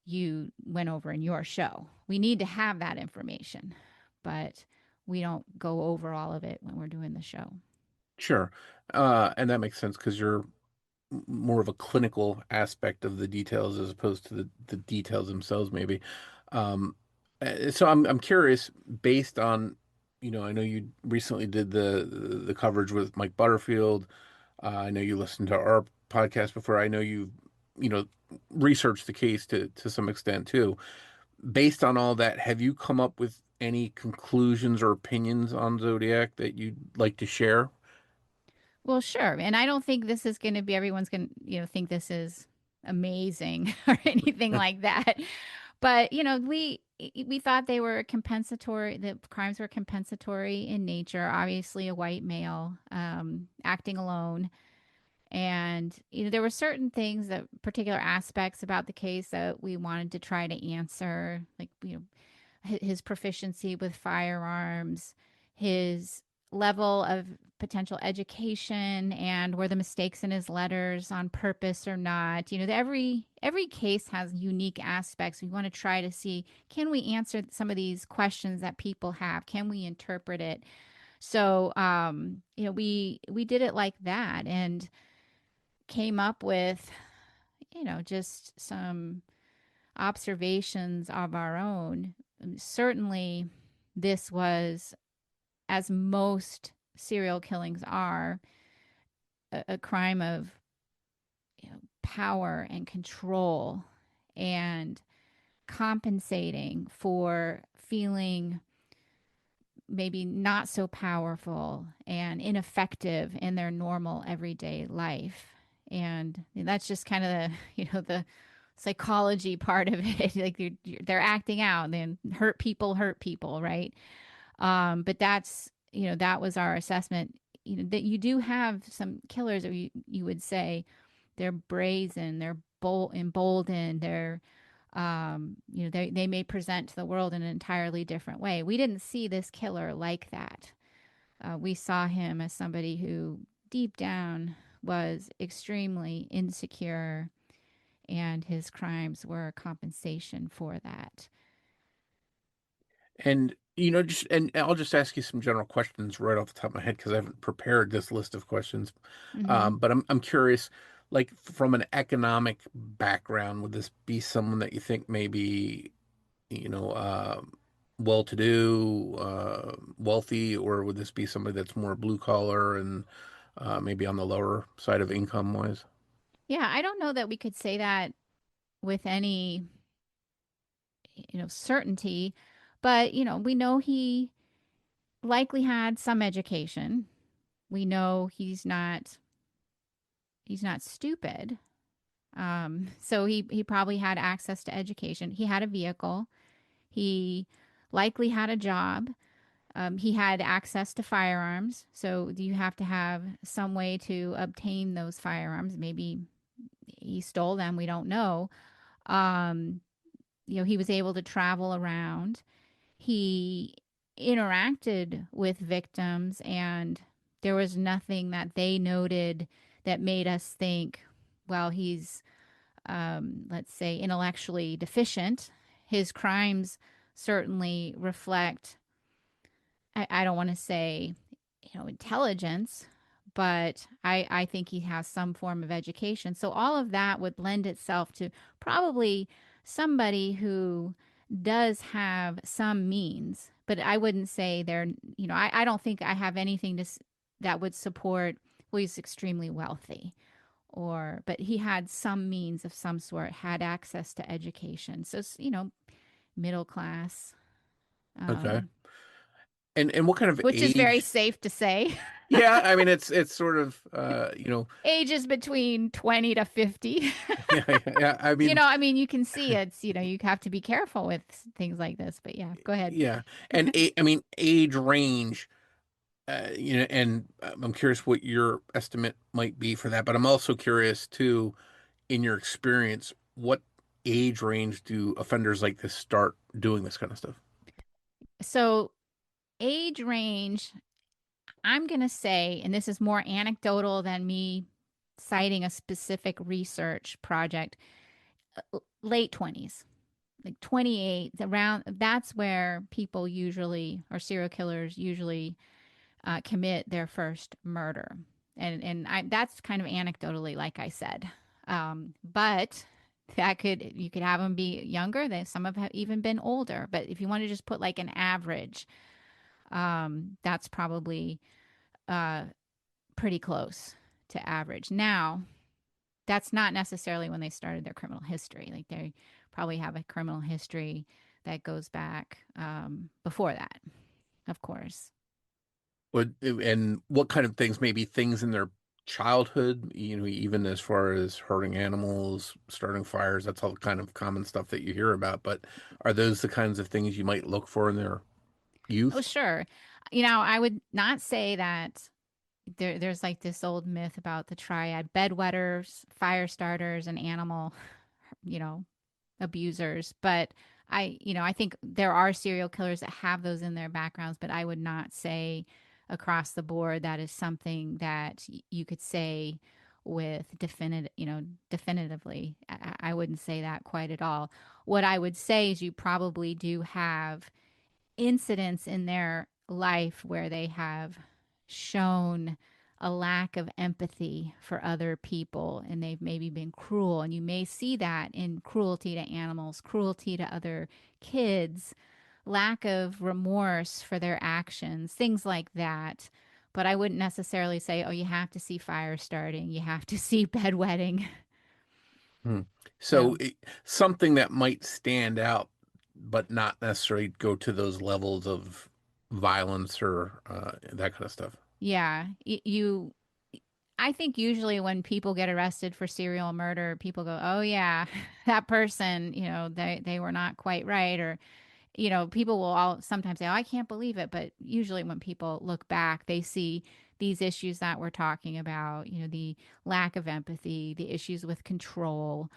you went over in your show. We need to have that information, but we don't go over all of it when we're doing the show. Sure. And that makes sense because you're more of a clinical aspect of the details as opposed to the details themselves, maybe. Um, so I'm curious, based on, I know you recently did the coverage with Mike Butterfield. I know you listened to our podcast before. I know you've you know, researched the case to some extent too. Based on all that, have you come up with any conclusions or opinions on Zodiac that you'd like to share? Well, sure. And I don't think this is going to be everyone's going to, think this is amazing or anything like that. But, we thought they were compensatory, the crimes were compensatory in nature. Obviously, a white male acting alone. And, there were certain things that particular aspects about the case that we wanted to try to answer, like, his proficiency with firearms, his level of potential education, and were the mistakes in his letters on purpose or not. Every case has unique aspects. We want to try to see, can we answer some of these questions that people have? Can we interpret it? So, we did it like that and came up with, just some observations of our own. Certainly, this was, as most serial killings are, a crime of power and control and compensating for feeling maybe not so powerful and ineffective in their normal everyday life. And that's just kind of the psychology part of it. Like they're acting out, and then hurt people, right? But that was our assessment. That you do have some killers, or you would say they're brazen, they're emboldened, they're they may present to the world in an entirely different way. We didn't see this killer like that. We saw him as somebody who deep down was extremely insecure, and his crimes were compensation for that. And just and I'll just ask you some general questions right off the top of my head because I haven't prepared this list of questions. Hmm. But I'm curious, like from an economic background, would this be someone that you think maybe, you know, uh, well-to-do, wealthy, or would this be somebody that's more blue collar and maybe on the lower side of income wise? Yeah, I don't know that we could say that with any, certainty, but we know he likely had some education. We know he's not stupid. So he probably had access to education. He had a vehicle. He likely had a job. He had access to firearms. So you have to have some way to obtain those firearms. Maybe he stole them. We don't know. Um, he was able to travel around. He interacted with victims, and there was nothing that they noted that made us think, well, he's, let's say, intellectually deficient. His crimes certainly reflect, I don't want to say, intelligence, but I think he has some form of education. So all of that would lend itself to probably somebody who does have some means, but I wouldn't say they're, I don't think I have anything that would support, well, he's extremely wealthy, but he had some means of some sort, had access to education. So, middle class, Okay. um, And what kind of which is very age? safe to say. Yeah, I mean it's sort of Ages between 20 to 50. yeah, yeah, yeah. I mean, You can see it's, you have to be careful with things like this, but yeah, go ahead. yeah, and I mean age range. And I'm curious what your estimate might be for that. But I'm also curious too, in your experience, what age range do offenders like this start doing this kind of stuff? So, age range, I'm going to say, and this is more anecdotal than me citing a specific research project, late 20s, like 28, around that's where people usually, or serial killers usually, commit their first murder. And that's kind of anecdotally, like I said. But you could have them be younger. Some have even been older. But if you want to just put like an average, that's probably uh, pretty close to average. Now, that's not necessarily when they started their criminal history. Like they probably have a criminal history that goes back before that, of course. And what kind of things, maybe things in their childhood, even as far as hurting animals, starting fires, that's all kind of common stuff that you hear about. But are those the kinds of things you might look for in their Oh, youth? sure. I would not say that there's like this old myth about the triad bedwetters, fire starters, and animal, you know, abusers. But I think there are serial killers that have those in their backgrounds, but I would not say across the board that is something that you could say with definitively. I wouldn't say that quite at all. What I would say is you probably do have incidents in their life where they have shown a lack of empathy for other people and they've maybe been cruel. And you may see that in cruelty to animals, cruelty to other kids, lack of remorse for their actions, things like that. But I wouldn't necessarily say, oh, you have to see fire starting, you have to see bedwetting. Hmm. So So, something that might stand out, but not necessarily go to those levels of violence or that kind of stuff. yeah, I think usually when people get arrested for serial murder, people go, "Oh yeah, that person, they were not quite right," or people will all sometimes say, "Oh, I can't believe it," but usually when people look back, they see these issues that we're talking about, the lack of empathy, the issues with control,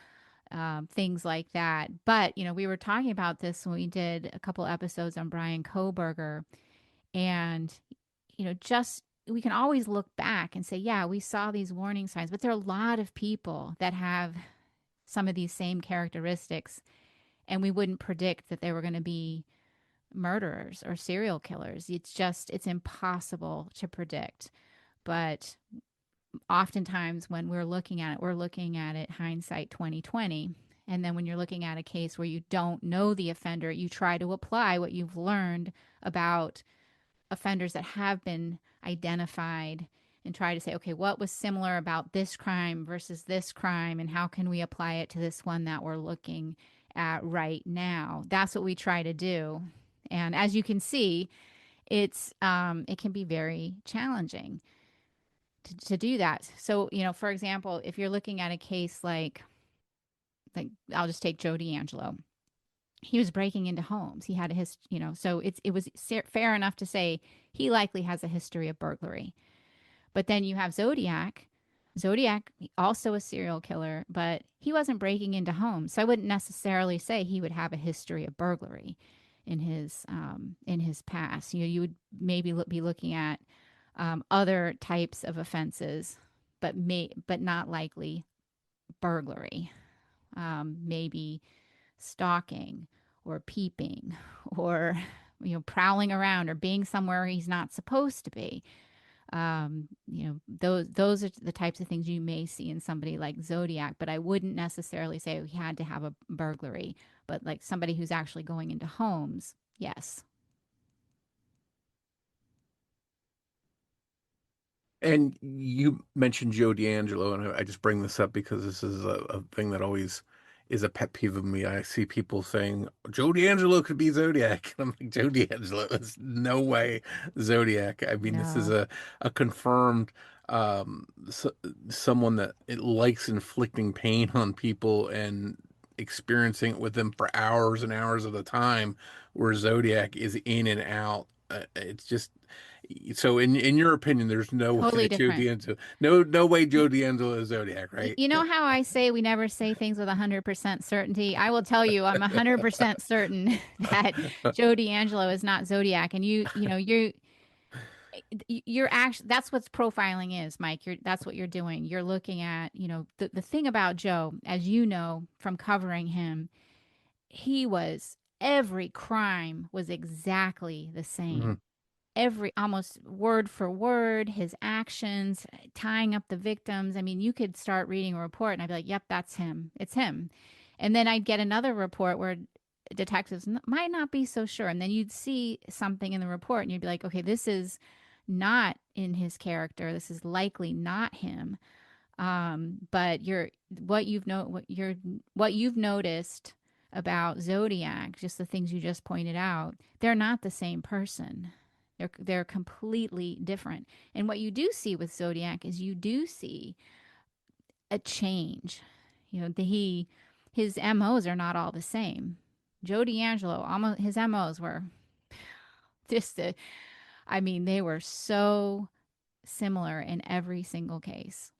things like that. But we were talking about this when we did a couple episodes on Brian Koberger, and just we can always look back and say, yeah, we saw these warning signs, but there are a lot of people that have some of these same characteristics, and we wouldn't predict that they were going to be murderers or serial killers. It's impossible to predict. But oftentimes when we're looking at it hindsight 2020. And then when you're looking at a case where you don't know the offender, you try to apply what you've learned about offenders that have been identified and try to say, okay, what was similar about this crime versus this crime, and how can we apply it to this one that we're looking at right now? That's what we try to do. And as you can see, it can be very challenging to do that. So, for example, if you're looking at a case like I'll just take Joe D'Angelo. He was breaking into homes. He had so it was fair enough to say he likely has a history of burglary. But then you have Zodiac. Zodiac, also a serial killer, but he wasn't breaking into homes. So I wouldn't necessarily say he would have a history of burglary in his past. You would maybe be looking at other types of offenses, but not likely burglary. Maybe stalking or peeping or prowling around or being somewhere he's not supposed to be. Those are the types of things you may see in somebody like Zodiac, but I wouldn't necessarily say he had to have a burglary. But like somebody who's actually going into homes, yes. And you mentioned Joe D'Angelo, and I just bring this up because this is a thing that always is a pet peeve of me. I see people saying Joe D'Angelo could be Zodiac, and I'm like, Joe D'Angelo is no way Zodiac. I mean, this is No. a confirmed someone that it likes inflicting pain on people and experiencing it with them for hours and hours at a time, where Zodiac is in and out. It's just so in your opinion, there's no way Totally that Joe different. D'Angelo, no way Joe D'Angelo is Zodiac, right? You know how I say we never say things with 100% certainty? I will tell you, I'm 100% certain that Joe D'Angelo is not Zodiac. And you're actually, that's what profiling is, Mike. That's what you're doing. You're looking at, the thing about Joe, as you know from covering him, every crime was exactly the Mhm. same. Every almost word for word, his actions, tying up the victims. I mean, you could start reading a report and I'd be like, yep, that's him. It's him. And then I'd get another report where detectives might not be so sure. And then you'd see something in the report and you'd be like, okay, this is not in his character. This is likely not him. But what you've noticed about Zodiac, just the things you just pointed out, they're not the same person. They're completely different. And what you do see with Zodiac is you do see a change. You know, his MOs are not all the same. Joe D'Angelo, almost his MOs were just I mean, they were so similar in every single case.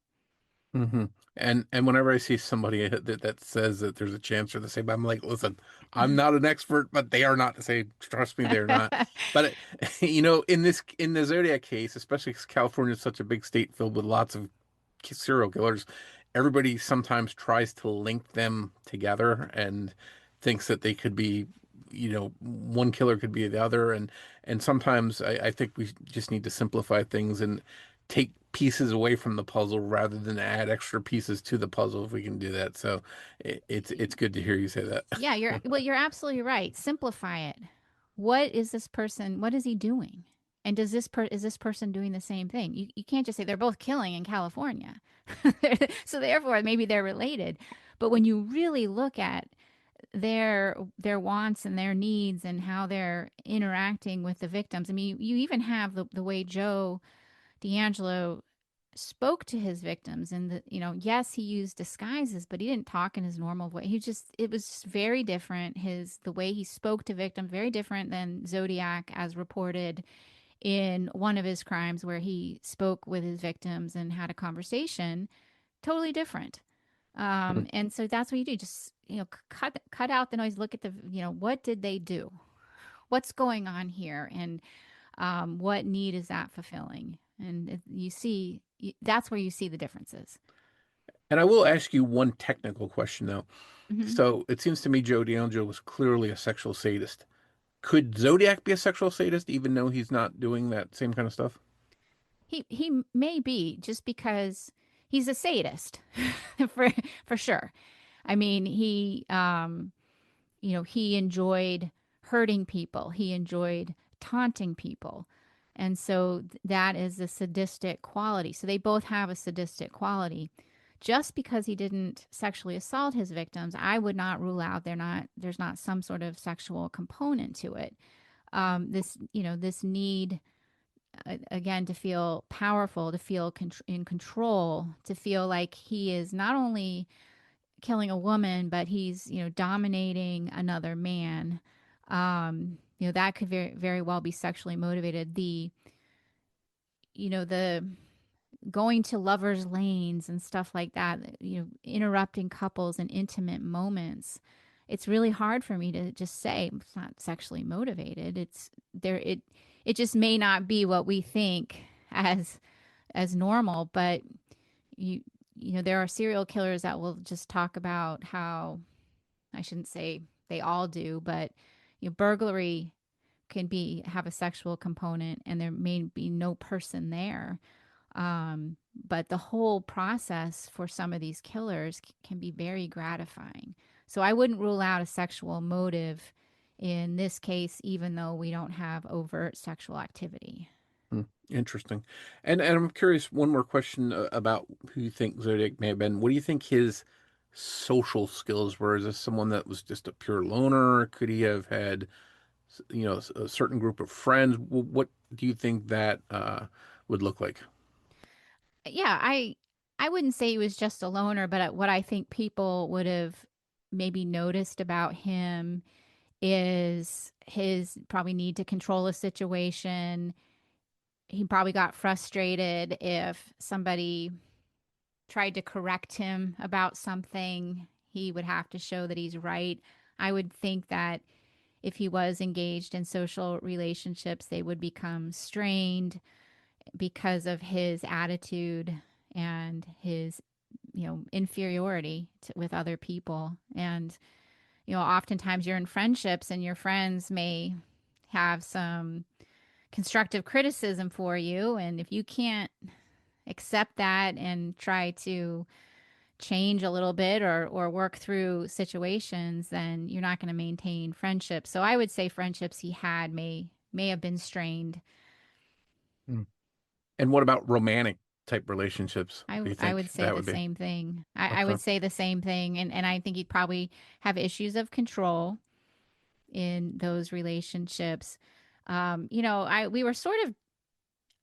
Hmm. And whenever I see somebody that says that there's a chance they're the same, I'm like, listen, I'm not an expert, but they are not the same. Trust me, they're not. But in the Zodiac case, especially because California is such a big state filled with lots of serial killers, everybody sometimes tries to link them together and thinks that they could be, one killer could be the other, and sometimes I think we just need to simplify things and take pieces away from the puzzle rather than add extra pieces to the puzzle if we can do that. So it's good to hear you say that. Yeah, you're absolutely right. Simplify it. What is this person? What is he doing? And is this person doing the same thing? You can't just say they're both killing in California. So therefore maybe they're related. But when you really look at their wants and their needs and how they're interacting with the victims. I mean, you even have the way Joe D'Angelo spoke to his victims, and yes, he used disguises, but he didn't talk in his normal way. It was just very different. The way he spoke to victims, very different than Zodiac, as reported in one of his crimes where he spoke with his victims and had a conversation. Totally different. And so that's what you do. Just, cut out the noise. Look at what did they do? What's going on here? And what need is that fulfilling? And that's where you see the differences. And I will ask you one technical question though. Hmm. So it seems to me Joe D'Angelo was clearly a sexual sadist. Could Zodiac be a sexual sadist even though he's not doing that same kind of stuff? He may be, just because he's a sadist for sure. I mean, he enjoyed hurting people. He enjoyed taunting people. And so that is a sadistic quality. So they both have a sadistic quality. Just because he didn't sexually assault his victims, I would not rule out there's not some sort of sexual component to it. This need, again, to feel powerful, to feel in control, to feel like he is not only killing a woman, but he's, dominating another man. That could very, very well be sexually motivated. The going to lovers' lanes and stuff like that, interrupting couples and intimate moments. It's really hard for me to just say it's not sexually motivated. It's there. It just may not be what we think as normal, but there are serial killers that will just talk about how, I shouldn't say they all do, but burglary can have a sexual component, and there may be no person there. But the whole process for some of these killers can be very gratifying. So I wouldn't rule out a sexual motive in this case, even though we don't have overt sexual activity. Hmm, interesting. And I'm curious, one more question about who you think Zodiac may have been. What do you think his social skills were? Is this someone that was just a pure loner? Could he have had, a certain group of friends? What do you think that would look like? Yeah, I wouldn't say he was just a loner, but what I think people would have maybe noticed about him is his probably need to control a situation. He probably got frustrated if somebody tried to correct him about something. He would have to show that he's right. I would think that if he was engaged in social relationships, they would become strained because of his attitude and his inferiority with other people. And oftentimes you're in friendships and your friends may have some constructive criticism for you, and if you can't accept that and try to change a little bit or work through situations, then you're not going to maintain friendships. So I would say friendships he had may have been strained. Hmm. And what about romantic type relationships, do you I think would say that the would be? same thing. I Okay. would say the same thing, and I think he'd probably have issues of control in those relationships. I we were sort of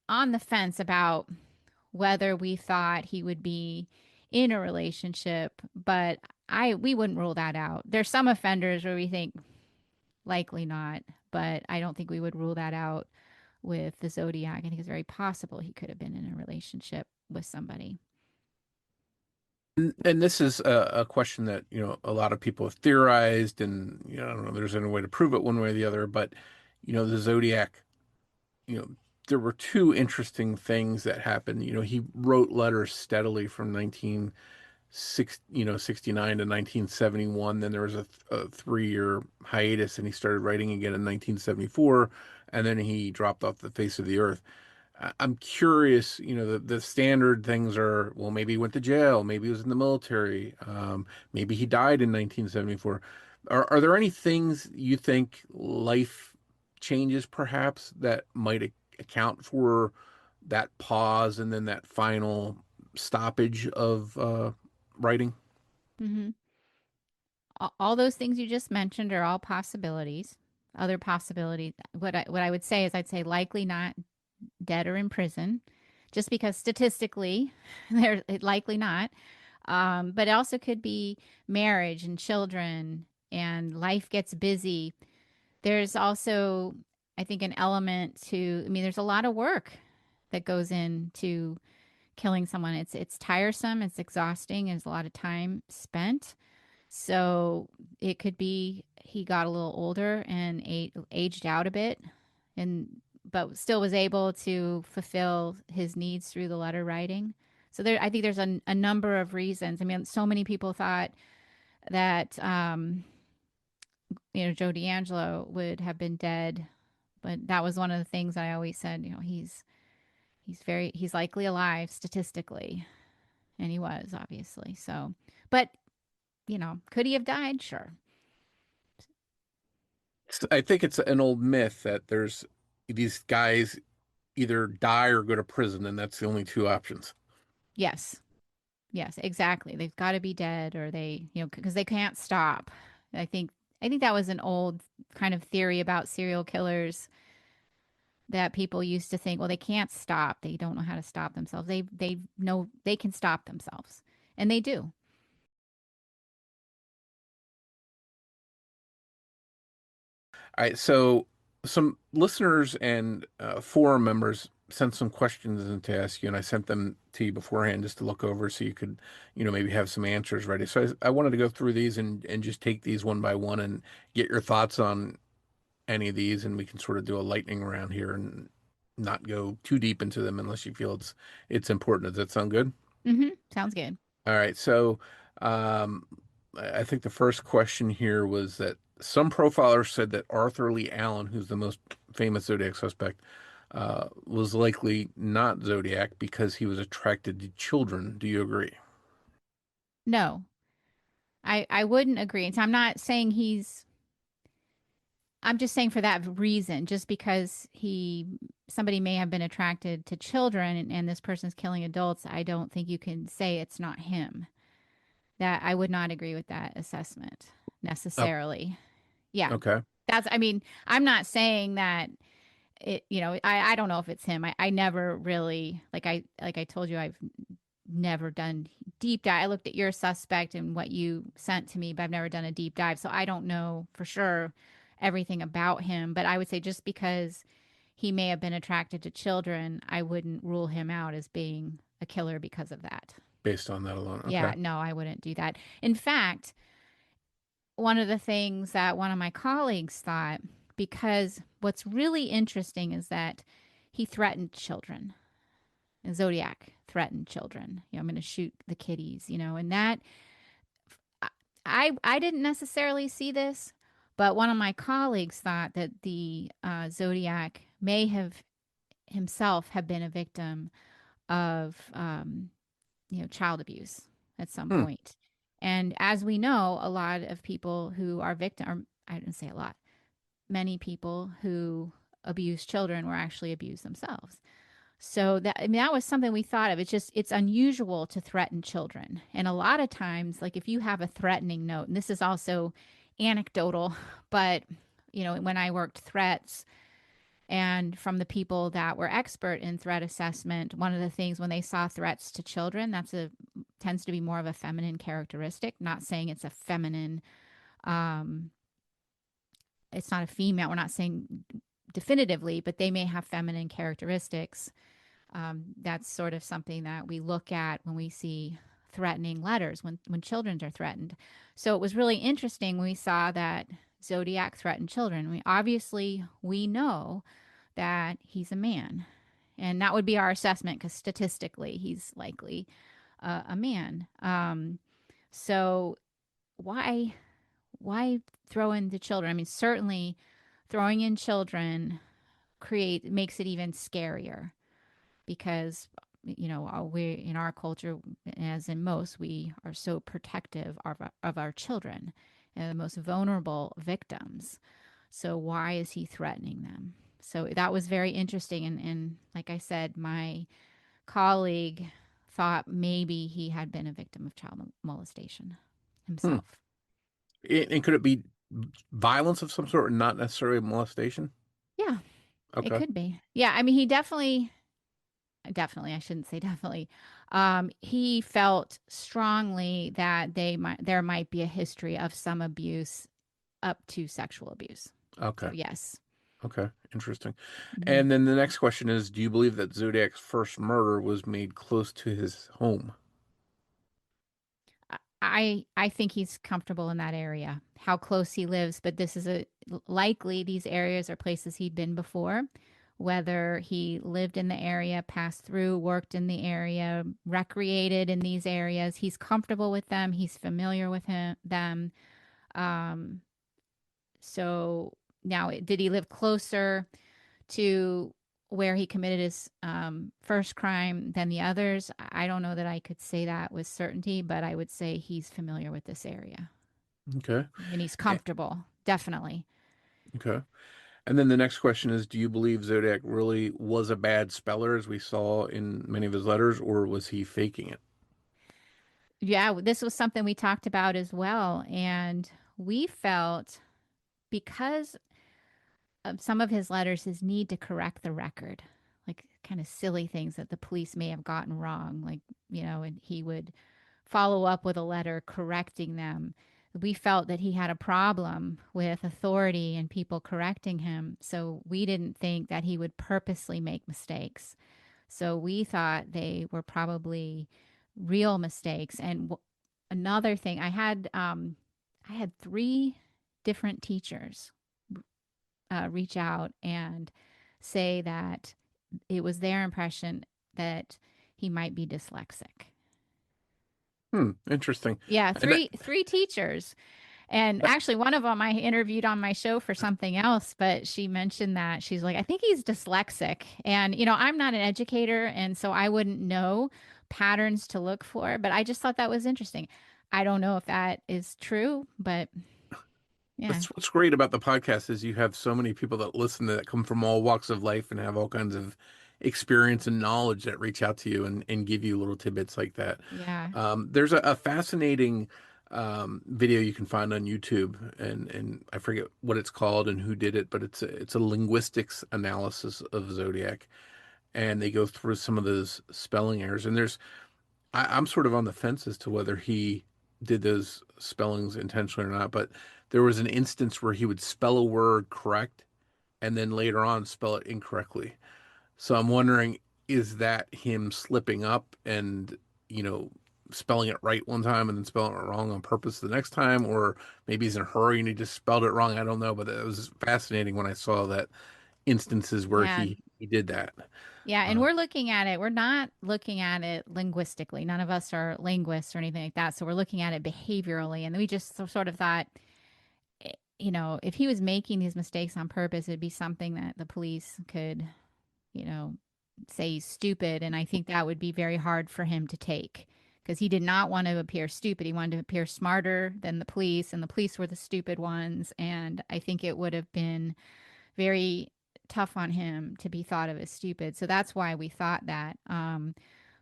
on the fence about whether we thought he would be in a relationship, but I we wouldn't rule that out. There's some offenders where we think likely not, but I don't think we would rule that out with the Zodiac. I think it's very possible he could have been in a relationship with somebody. And this is a question that, a lot of people have theorized, and, I don't know if there's any way to prove it one way or the other, but, the Zodiac, you know, there were two interesting things that happened. He wrote letters steadily from 69 to 1971. Then there was a 3-year hiatus, and he started writing again in 1974, and then he dropped off the face of the earth. I'm curious, the standard things are, well, maybe he went to jail, maybe he was in the military, maybe he died in 1974. Are there any things you think life changes perhaps that might account for that pause and then that final stoppage of writing? Hmm. All those things you just mentioned are all possibilities. Other possibilities. What I would say is I'd say likely not dead or in prison, just because statistically, they're likely not. But it also could be marriage and children, and life gets busy. There's also, I think, an element to. I mean, there's a lot of work that goes into killing someone. It's tiresome. It's exhausting. There's a lot of time spent. So it could be he got a little older and aged out a bit, and but still was able to fulfill his needs through the letter writing. So I think there's a number of reasons. I mean, so many people thought that Joe D'Angelo would have been dead, but that was one of the things I always said. He's likely alive statistically, and he was obviously so. But could he have died? Sure. I think it's an old myth that there's these guys either die or go to prison, and that's the only two options. Yes. Yes, exactly. They've got to be dead, or because they can't stop. I think I think that was an old kind of theory about serial killers that people used to think, well, they can't stop. They don't know how to stop themselves. They know they can stop themselves, and they do. All right, so some listeners and forum members sent some questions in to ask you, and I sent them to you beforehand just to look over so you could, maybe have some answers ready. So I wanted to go through these and just take these one by one and get your thoughts on any of these, and we can sort of do a lightning round here and not go too deep into them unless you feel it's important. Does that sound good? Sounds good. All right, so um, I think the first question here was that some profilers said that Arthur Lee Allen, who's the most famous Zodiac suspect, was likely not Zodiac because he was attracted to children. Do you agree? No, I wouldn't agree. And so I'm not saying he's. I'm just saying for that reason, just because somebody may have been attracted to children, and this person's killing adults, I don't think you can say it's not him. That I would not agree with that assessment Oh, necessarily. Yeah. okay. I mean, I'm not saying that I don't know if it's him. I never really, like I told you, I've never done deep dive. I looked at your suspect and what you sent to me, but I've never done a deep dive. So I don't know for sure everything about him. But I would say just because he may have been attracted to children, I wouldn't rule him out as being a killer because of that. Based on that alone. Yeah, Okay. no, I wouldn't do that. In fact, one of the things that one of my colleagues thought, because what's really interesting is that he threatened children. And Zodiac threatened children. I'm going to shoot the kiddies, and that I didn't necessarily see this, but one of my colleagues thought that the Zodiac may have himself have been a victim of child abuse at some Hmm. point. And as we know, a lot of people who are victim, or I didn't say a lot, many people who abuse children were actually abused themselves. So that, I mean, that was something we thought of. It's unusual to threaten children. And a lot of times, like if you have a threatening note, and this is also anecdotal, but when I worked threats and from the people that were expert in threat assessment, one of the things when they saw threats to children, tends to be more of a feminine characteristic. Not saying it's a feminine, um, it's not a female. We're not saying definitively, but they may have feminine characteristics. That's sort of something that we look at when we see threatening letters, when children are threatened. So it was really interesting when we saw that Zodiac threatened children. We know that he's a man, and that would be our assessment because statistically he's likely a man. So why throw in the children? I mean, certainly throwing in children makes it even scarier because we in our culture, as in most, we are so protective of our children and the most vulnerable victims. So why is he threatening them? So that was very interesting, and like I said, my colleague thought maybe he had been a victim of child molestation Hmm. himself. And could it be violence of some sort and not necessarily molestation? Yeah, it Okay. could be. Yeah, I mean, he definitely, I shouldn't say definitely. He felt strongly that there might be a history of some abuse up to sexual abuse. So Okay. yes. Okay. Interesting. Mhm. And then the next question is, do you believe that Zodiac's first murder was made close to his home? I think he's comfortable in that area. How close he lives, but this is likely these areas are places he'd been before. Whether he lived in the area, passed through, worked in the area, recreated in these areas, he's comfortable with them. He's familiar with them. Um, so now, did he live closer to where he committed his first crime than the others? I don't know that I could say that with certainty, but I would say he's familiar with this area Okay. and he's Eh, comfortable, definitely. Okay. And then the next question is, do you believe Zodiac really was a bad speller, as we saw in many of his letters, or was he faking it? Yeah, this was something we talked about as well. And we felt because of some of his letters, his need to correct the record, like kind of silly things that the police may have gotten wrong, like, and he would follow up with a letter correcting them. We felt that he had a problem with authority and people correcting him. So we didn't think that he would purposely make mistakes. So we thought they were probably real mistakes. And another thing, I had three different teachers reach out and say that it was their impression that he might be dyslexic. Interesting. Yeah, And three teachers. And that, actually, one of them I interviewed on my show for something else, but she mentioned that she's like, I think he's dyslexic. And, I'm not an educator, and so I wouldn't know patterns to look for, but I just thought that was interesting. I don't know if that is true, but yeah, that's what's great about the podcast is you have so many people that listen that come from all walks of life and have all kinds of experience and knowledge that reach out to you and give you little tidbits like that. yeah, There's a fascinating video you can find on YouTube, and I forget what it's called and who did it, but it's a linguistics analysis of Zodiac, and they go through some of those spelling errors. And I'm sort of on the fence as to whether he did those spellings intentionally or not, but there was an instance where he would spell a word correct and then later on spell it incorrectly. So I'm wondering, is that him slipping up and, you know, spelling it right one time and then spelling it wrong on purpose the next time? Or maybe he's in a hurry and he just spelled it wrong. I don't know, but it was fascinating when I saw that instances where yeah. he did that. Yeah, and Uh, we're not looking at it linguistically. None of us are linguists or anything like that. So we're looking at it behaviorally. And we just sort of thought, if he was making these mistakes on purpose, it'd be something that the police could, you know, say he's stupid. And I think that would be very hard for him to take because he did not want to appear stupid. He wanted to appear smarter than the police, and the police were the stupid ones. And I think it would have been very tough on him to be thought of as stupid. So that's why we thought that.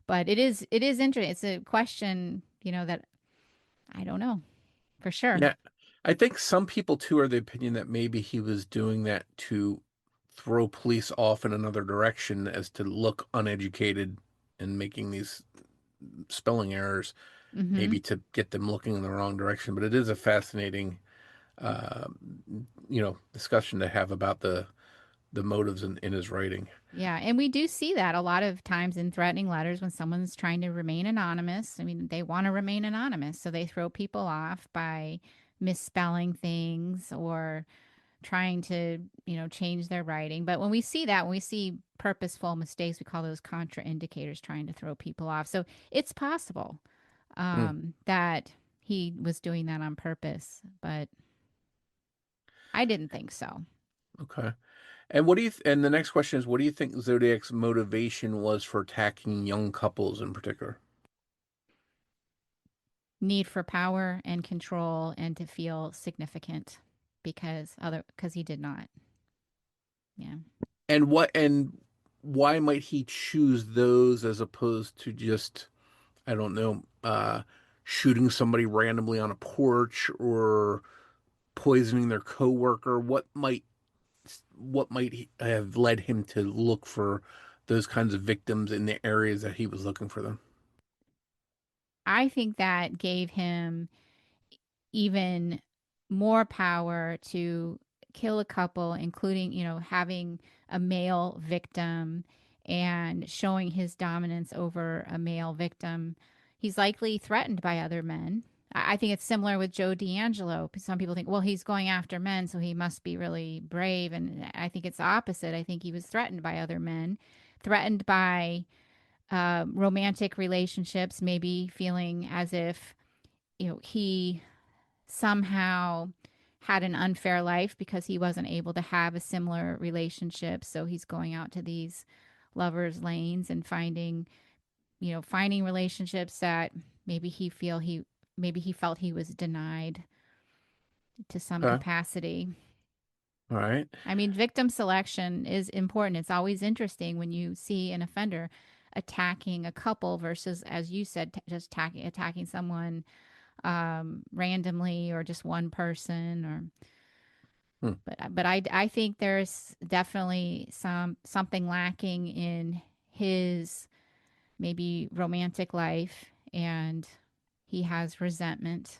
But it is interesting. It's a question, that I don't know for sure. Yeah. I think some people too are the opinion that maybe he was doing that to throw police off in another direction as to look uneducated and making these spelling errors, Hmm. maybe to get them looking in the wrong direction. But it is a fascinating, uh, discussion to have about the motives in his writing. Yeah, and we do see that a lot of times in threatening letters when someone's trying to remain anonymous. I mean, they want to remain anonymous, so they throw people off by misspelling things or trying to, change their writing. But when we see that, when we see purposeful mistakes, we call those contraindicators trying to throw people off. So it's possible Hmm, that he was doing that on purpose, but I didn't think so. okay. And what do you and the next question is, what do you think Zodiac's motivation was for attacking young couples in particular? Need for power and control and to feel significant because he did not. Yeah. And why might he choose those as opposed to just, I don't know, shooting somebody randomly on a porch or poisoning their coworker? What might have led him to look for those kinds of victims in the areas that he was looking for them? I think that gave him even more power to kill a couple, including, having a male victim and showing his dominance over a male victim. He's likely threatened by other men. I think it's similar with Joe D'Angelo. Some people think, well, he's going after men, so he must be really brave. And I think it's the opposite. I think he was threatened by other men, threatened by romantic relationships, maybe feeling as if, he somehow had an unfair life because he wasn't able to have a similar relationship. So he's going out to these lovers' lanes and finding relationships that maybe he felt he was denied to some Okay. capacity. All right. I mean, victim selection is important. It's always interesting when you see an offender attacking a couple versus, as you said, just attacking someone randomly or just one person or Hmm. but I think there's definitely something lacking in his maybe romantic life, and he has resentment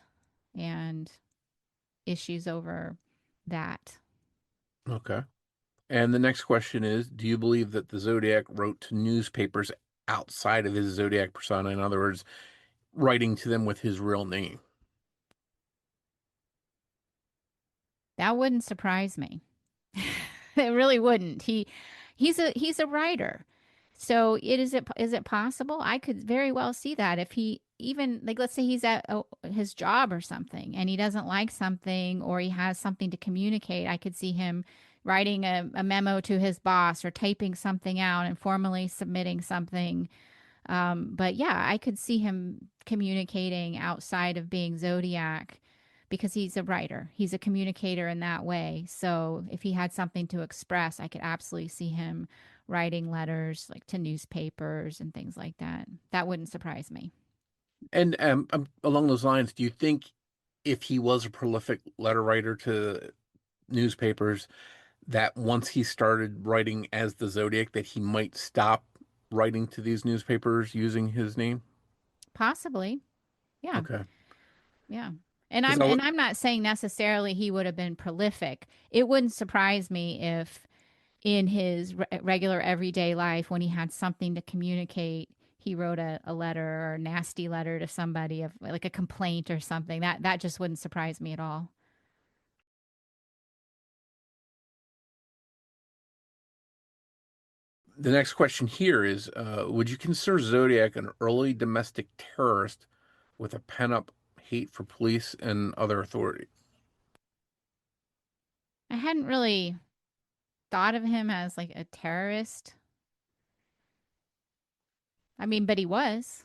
and issues over that. Okay. And the next question is, do you believe that the Zodiac wrote to newspapers outside of his Zodiac persona? In other words, writing to them with his real name? That wouldn't surprise me. It really wouldn't. He's a writer. So is it possible? I could very well see that if he even like let's say he's at his job or something and he doesn't like something or he has something to communicate, I could see him writing a memo to his boss or typing something out and formally submitting something. But yeah, I could see him communicating outside of being Zodiac because he's a writer. He's a communicator in that way. So if he had something to express, I could absolutely see him writing letters like to newspapers and things like that. That wouldn't surprise me. And along those lines, do you think if he was a prolific letter writer to newspapers, that once he started writing as the Zodiac, that he might stop writing to these newspapers using his name? Possibly. Yeah. Okay. Yeah. And Because I'm and I'm not saying necessarily he would have been prolific. It wouldn't surprise me if in his regular everyday life when he had something to communicate he wrote a letter or a nasty letter to somebody of like a complaint or something that just wouldn't surprise me at all. the next question here is, would you consider Zodiac an early domestic terrorist with a pent-up hate for police and other authorities? I hadn't really thought of him as like a terrorist. I mean, but he was,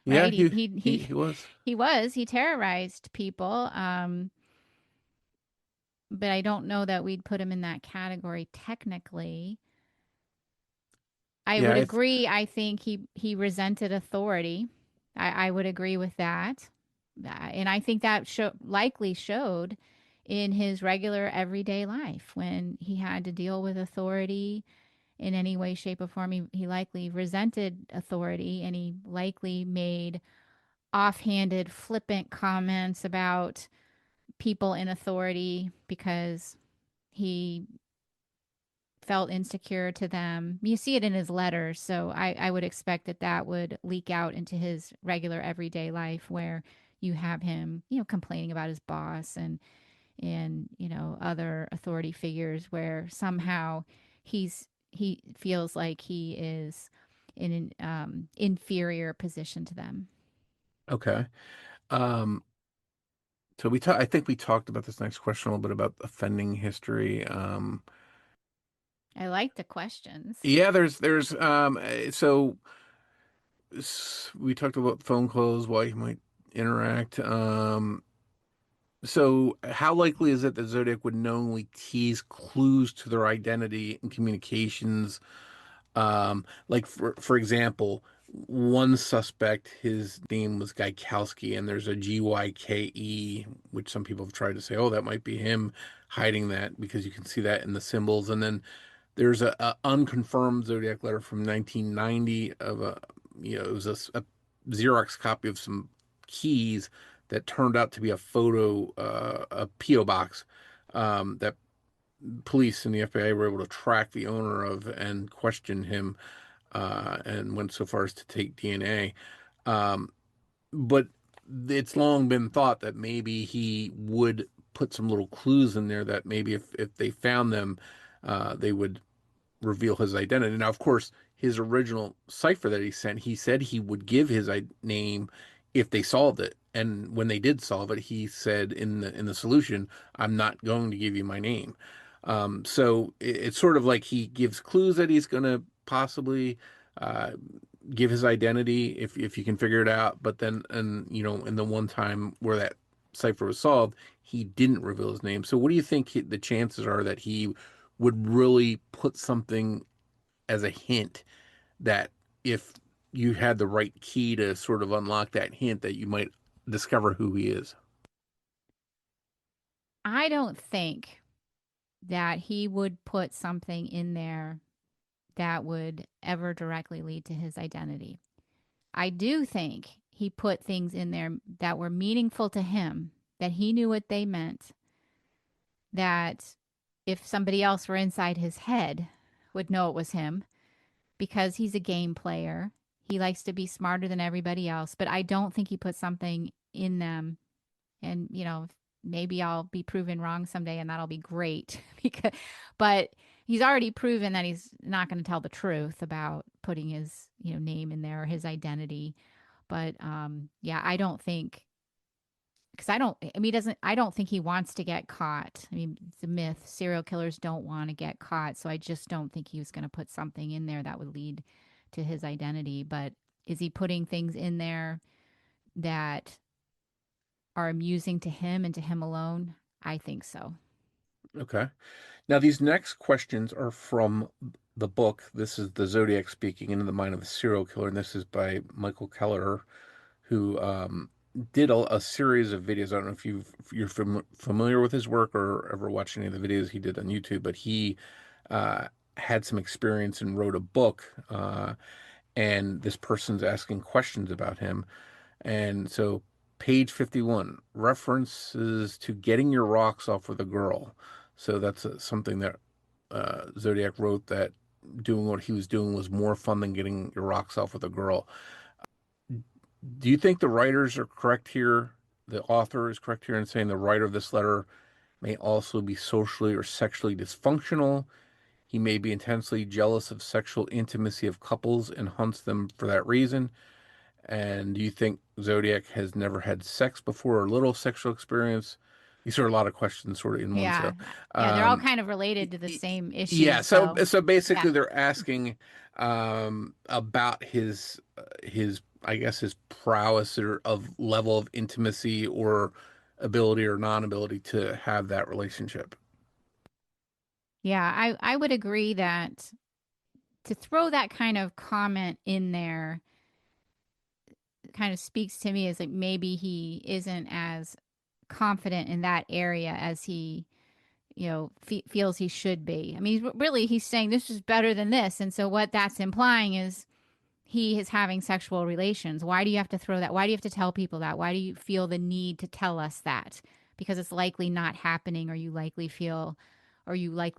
Yeah, right? he he he he, he, he was. he was he terrorized people. but I don't know that we'd put him in that category technically. I Yeah, would agree. I think he resented authority. I would agree with that. And I think that likely showed in his regular everyday life when he had to deal with authority in any way, shape, or form. He likely resented authority, and he likely made offhanded, flippant comments about people in authority because he felt insecure to them. You see it in his letters, so I would expect that that would leak out into his regular everyday life, where you have him, complaining about his boss and other authority figures, where somehow he feels like he is in an inferior position to them. okay. Um, so I think we talked about this next question a little bit about offending history. I like the questions. Yeah, so we talked about phone calls, why he might interact. So how likely is it that Zodiac would knowingly tease clues to their identity in communications? Like for example, one suspect, his name was Gykowski, and there's a Gyke, which some people have tried to say, oh, that might be him hiding that because you can see that in the symbols. And then there's a unconfirmed Zodiac letter from 1990 of it was a Xerox copy of some keys that turned out to be a photo, a PO box that police and the FBI were able to track the owner of and question him, and went so far as to take DNA. Um, but it's long been thought that maybe he would put some little clues in there that maybe if they found them, they would reveal his identity. Now, of course, his original cipher that he sent, he said he would give his name if they solved it. And when they did solve it, he said in the solution, "I'm not going to give you my name." So it's sort of like he gives clues that he's going to possibly uh, give his identity if you can figure it out. But then, and in the one time where that cipher was solved, he didn't reveal his name. So, what do you think the chances are that he would really put something as a hint that if you had the right key to sort of unlock that hint, that you might discover who he is? I don't think that he would put something in there that would ever directly lead to his identity. I do think he put things in there that were meaningful to him, that he knew what they meant, that if somebody else were inside his head would know it was him because he's a game player. He likes to be smarter than everybody else, but I don't think he put something in them. And, maybe I'll be proven wrong someday and that'll be great because but he's already proven that he's not going to tell the truth about putting his, name in there or his identity. But yeah, I don't think because he doesn't, I don't think he wants to get caught. I mean, it's a myth. Serial killers don't want to get caught. So I just don't think he was going to put something in there that would lead to his identity. But is he putting things in there that are amusing to him and to him alone? I think so. Okay. Now, these next questions are from the book. This is The Zodiac Speaking Into the Mind of a Serial Killer, and this is by Michael Keller, who did a series of videos. I don't know if you're familiar with his work or ever watched any of the videos he did on YouTube, but he had some experience and wrote a book, and this person's asking questions about him. And so, page 51, references to getting your rocks off with a girl. So that's something that Zodiac wrote, that doing what he was doing was more fun than getting your rocks off with a girl. Do you think the writers are correct here? The author is correct here in saying the writer of this letter may also be socially or sexually dysfunctional. He may be intensely jealous of sexual intimacy of couples and hunts them for that reason. And do you think Zodiac has never had sex before or little sexual experience? These are a lot of questions sort of in one. So, Yeah. Yeah. They're all um, kind of related to the same issue. yeah. So, So, so yeah. basically, they're asking about his, I guess, his prowess or of level of intimacy or ability or non-ability to have that relationship. Yeah, I would agree that to throw that kind of comment in there kind of speaks to me as like maybe he isn't as confident in that area as he feels he should be. I mean, he's saying this is better than this, and so what that's implying is he is having sexual relations. Why do you have to throw that? Why do you have to tell people that? Why do you feel the need to tell us that? Because it's likely not happening, or you likely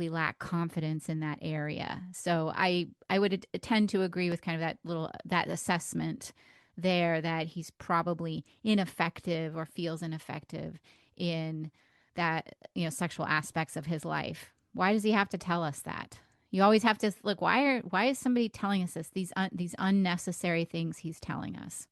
lack confidence in that area. So I would tend to agree with kind of that assessment there, that he's probably ineffective or feels ineffective in that, sexual aspects of his life. Why does he have to tell us that? You always have to look. Why is somebody telling us this? These unnecessary things he's telling us.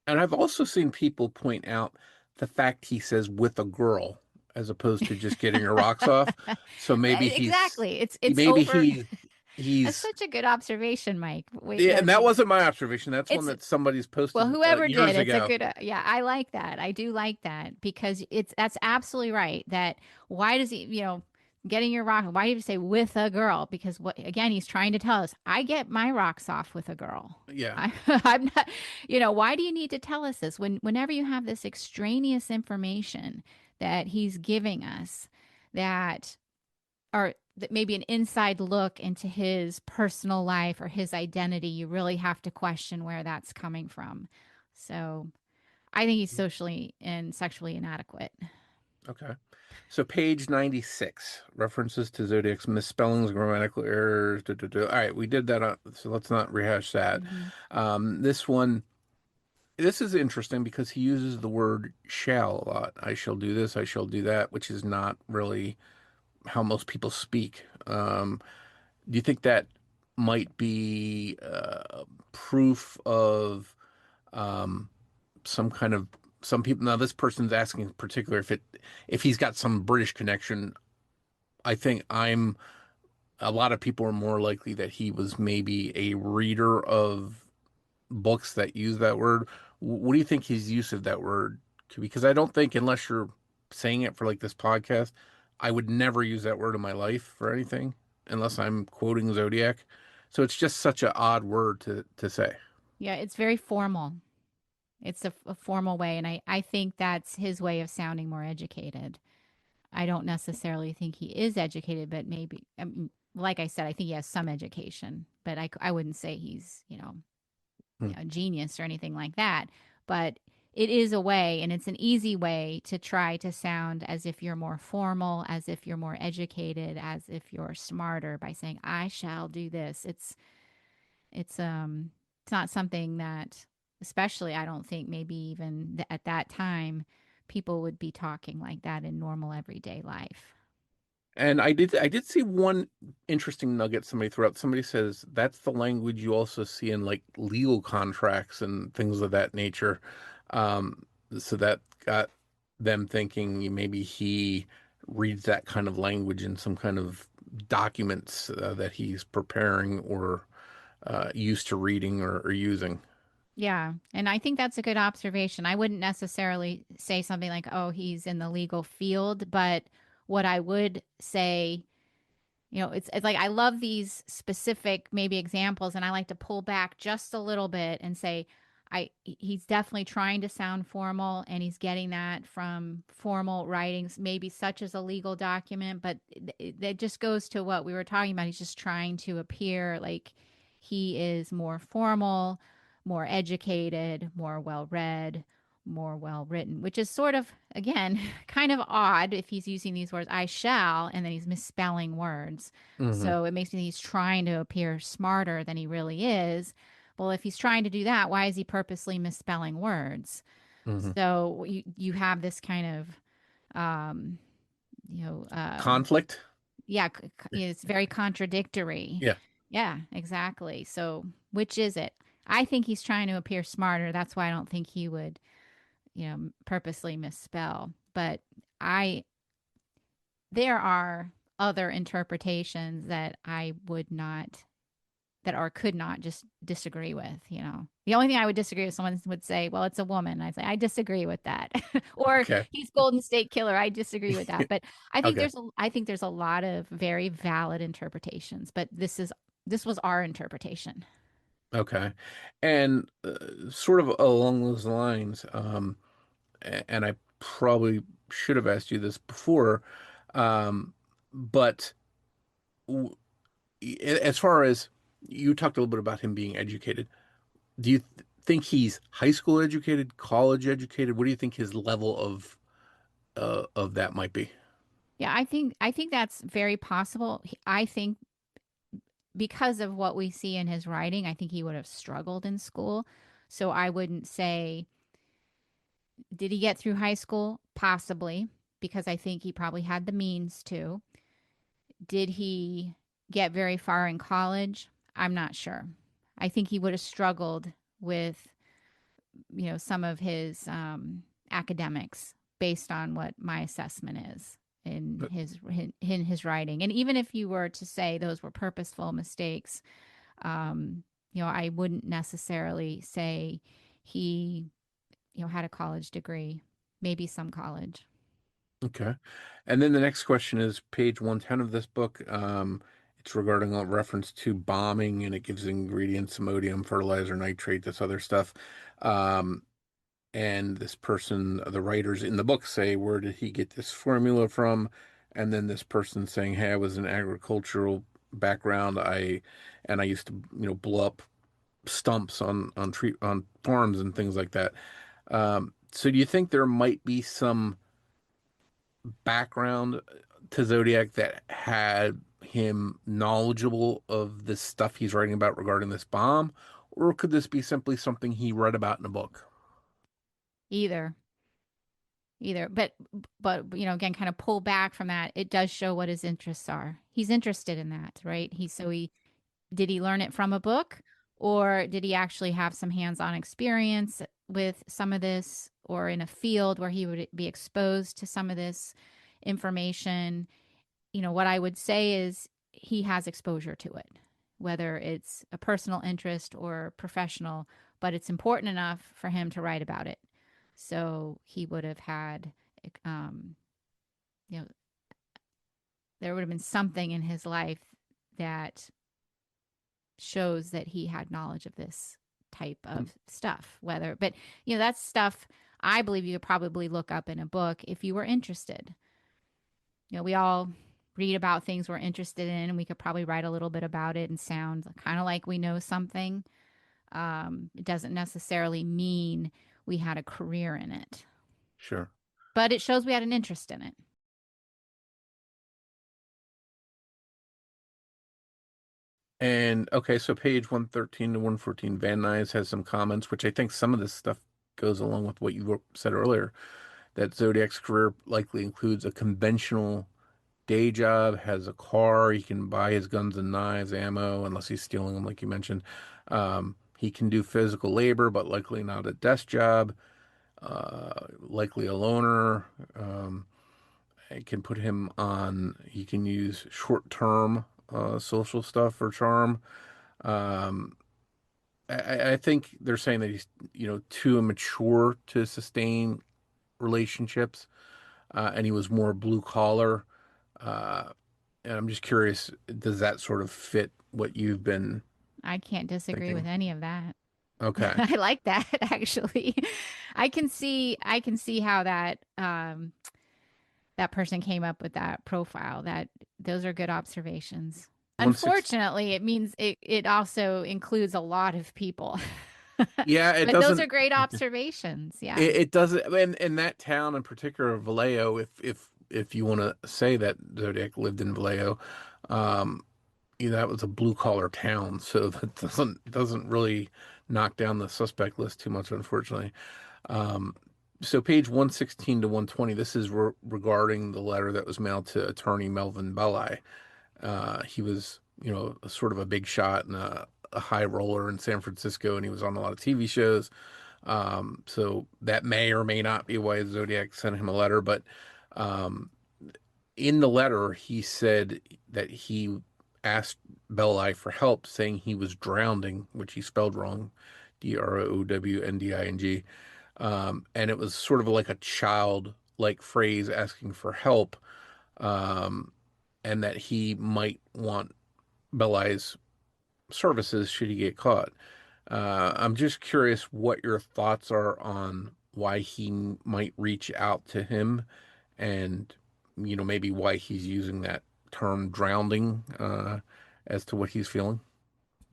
And I've also seen people point out the fact he says with a girl as opposed to just getting her rocks off. So Exactly. It's maybe over. That's he's such a good observation, Mike. Wait, yeah, that and that it's wasn't my observation. That's one it's that somebody's well, posted whoever did, years it's a ago. good. Yeah, I like that. I do like that because that's absolutely right. That why does he, getting your rock? Why do you say with a girl? Because what again? He's trying to tell us. I get my rocks off with a girl. Yeah. I'm not. Why do you need to tell us this whenever you have this extraneous information that he's giving us that or that maybe an inside look into his personal life or his identity, you really have to question where that's coming from. So I think he's socially and sexually inadequate. Okay. So page 96, references to Zodiac's misspellings, grammatical errors. All right, we did that. So let's not rehash that. Hmm. This one, this is interesting because he uses the word shall a lot. I shall do this, I shall do that, which is not really how most people speak. Do you think that might be proof of um, some kind of some people? Now, this person's asking in particular if he's got some British connection. I think I'm a lot of people are more likely that he was maybe a reader of books that use that word. What do you think his use of that word could be? Because I don't think unless you're saying it for like this podcast, I would never use that word in my life for anything unless I'm quoting Zodiac. So it's just such an odd word to say. Yeah, it's very formal. It's a formal way. And I think that's his way of sounding more educated. I don't necessarily think he is educated, but maybe, like I said, I think he has some education, but I wouldn't say he's, Hmm. a genius or anything like that. But it is a way, and it's an easy way to try to sound as if you're more formal, as if you're more educated, as if you're smarter by saying, I shall do this. It's not something that, especially, I don't think maybe even at that time, people would be talking like that in normal everyday life. And I did see one interesting nugget somebody threw out. Somebody says that's the language you also see in like legal contracts and things of that nature. Um, so that got them thinking maybe he reads that kind of language in some kind of documents that he's preparing or used to reading or using. Yeah. And I think that's a good observation. I wouldn't necessarily say something like, oh, he's in the legal field, but what I would say, it's like I love these specific maybe examples, and I like to pull back just a little bit and say, he's definitely trying to sound formal, and he's getting that from formal writings, maybe such as a legal document, but it just goes to what we were talking about. He's just trying to appear like he is more formal, more educated, more well read, more well written, which is sort of, again, kind of odd if he's using these words, I shall, and then he's misspelling words. Hmm. So it makes me think he's trying to appear smarter than he really is. Well, if he's trying to do that, why is he purposely misspelling words? Hmm. So you have this kind of, you know, Conflict. yeah, it's very contradictory. Yeah. Yeah, exactly. So which is it? I think he's trying to appear smarter. That's why I don't think he would, purposely misspell. But I, there are other interpretations that I would not that or could not just disagree with, you know. The only thing I would disagree with, someone would say, well, it's a woman. I say, I disagree with that. Or Okay. he's Golden State Killer. I disagree with that. But Okay. I think there's a lot of very valid interpretations, but this was our interpretation. Okay. And sort of along those lines, and I probably should have asked you this before, but as far as you talked a little bit about him being educated, do you think he's high school educated, college educated? What do you think his level of that might be? Yeah, I think that's very possible. I think because of what we see in his writing, I think he would have struggled in school. So I wouldn't say, did he get through high school? Possibly, because I think he probably had the means to. Did he get very far in college? I'm not sure. I think he would have struggled with, some of his academics based on what my assessment is in his writing. And even if you were to say those were purposeful mistakes, I wouldn't necessarily say he, had a college degree, maybe some college. Okay. And then the next question is page 110 of this book. It's regarding a reference to bombing, and it gives ingredients, ammonium, fertilizer, nitrate, this other stuff. Um, and this person, the writers in the book say, where did he get this formula from? And then this person saying, hey, I was an agricultural background. I used to, blow up stumps on farms and things like that. So do you think there might be some background to Zodiac that had him knowledgeable of this stuff he's writing about regarding this bomb? Or could this be simply something he read about in a book? Either, either. But again, kind of pull back from that. It does show what his interests are. He's interested in that, right? He did he learn it from a book, or did he actually have some hands-on experience with some of this, or in a field where he would be exposed to some of this information? What I would say is he has exposure to it, whether it's a personal interest or professional, but it's important enough for him to write about it. So he would have had, um, you know, there would have been something in his life that shows that he had knowledge of this type of stuff. But that's stuff I believe you could probably look up in a book if you were interested. We all read about things we're interested in, and we could probably write a little bit about it and sound kind of like we know something. It doesn't necessarily mean we had a career in it, Sure. but it shows we had an interest in it. And okay, so page 113 to 114, Van Nuys has some comments, which I think some of this stuff goes along with what you said earlier, that Zodiac's career likely includes a conventional day job, has a car, he can buy his guns and knives, ammo, unless he's stealing them, like you mentioned. He can do physical labor, but likely not a desk job, likely a loner. It can put him on, he can use short-term social stuff for charm. Um, I think they're saying that he's, too immature to sustain relationships, and he was more blue collar. Uh, and I'm just curious, does that sort of fit what you've been I can't disagree with thinking? any of that. Okay, I like that actually. I can see how that person came up with that profile. That those are good observations. 160. Unfortunately, it means it also includes a lot of people. Yeah, it But those are doesn't. great observations. Yeah. It doesn't. In that town in particular, Vallejo, if you want to say that Zodiac lived in Vallejo, um, that was a blue collar town, so that doesn't really knock down the suspect list too much, unfortunately. Um, so page 116 to 120, this is regarding the letter that was mailed to attorney Melvin Belli. He was, a sort of a big shot and a high roller in San Francisco, and he was on a lot of TV shows. So that may or may not be why Zodiac sent him a letter, but um, in the letter, he said that he asked Belli for help, saying he was drowning, which he spelled wrong, Drownding. And it was sort of like a child-like phrase asking for help, um, and that he might want Belli's services should he get caught. I'm just curious what your thoughts are on why he might reach out to him and, maybe why he's using that term drowning as to what he's feeling.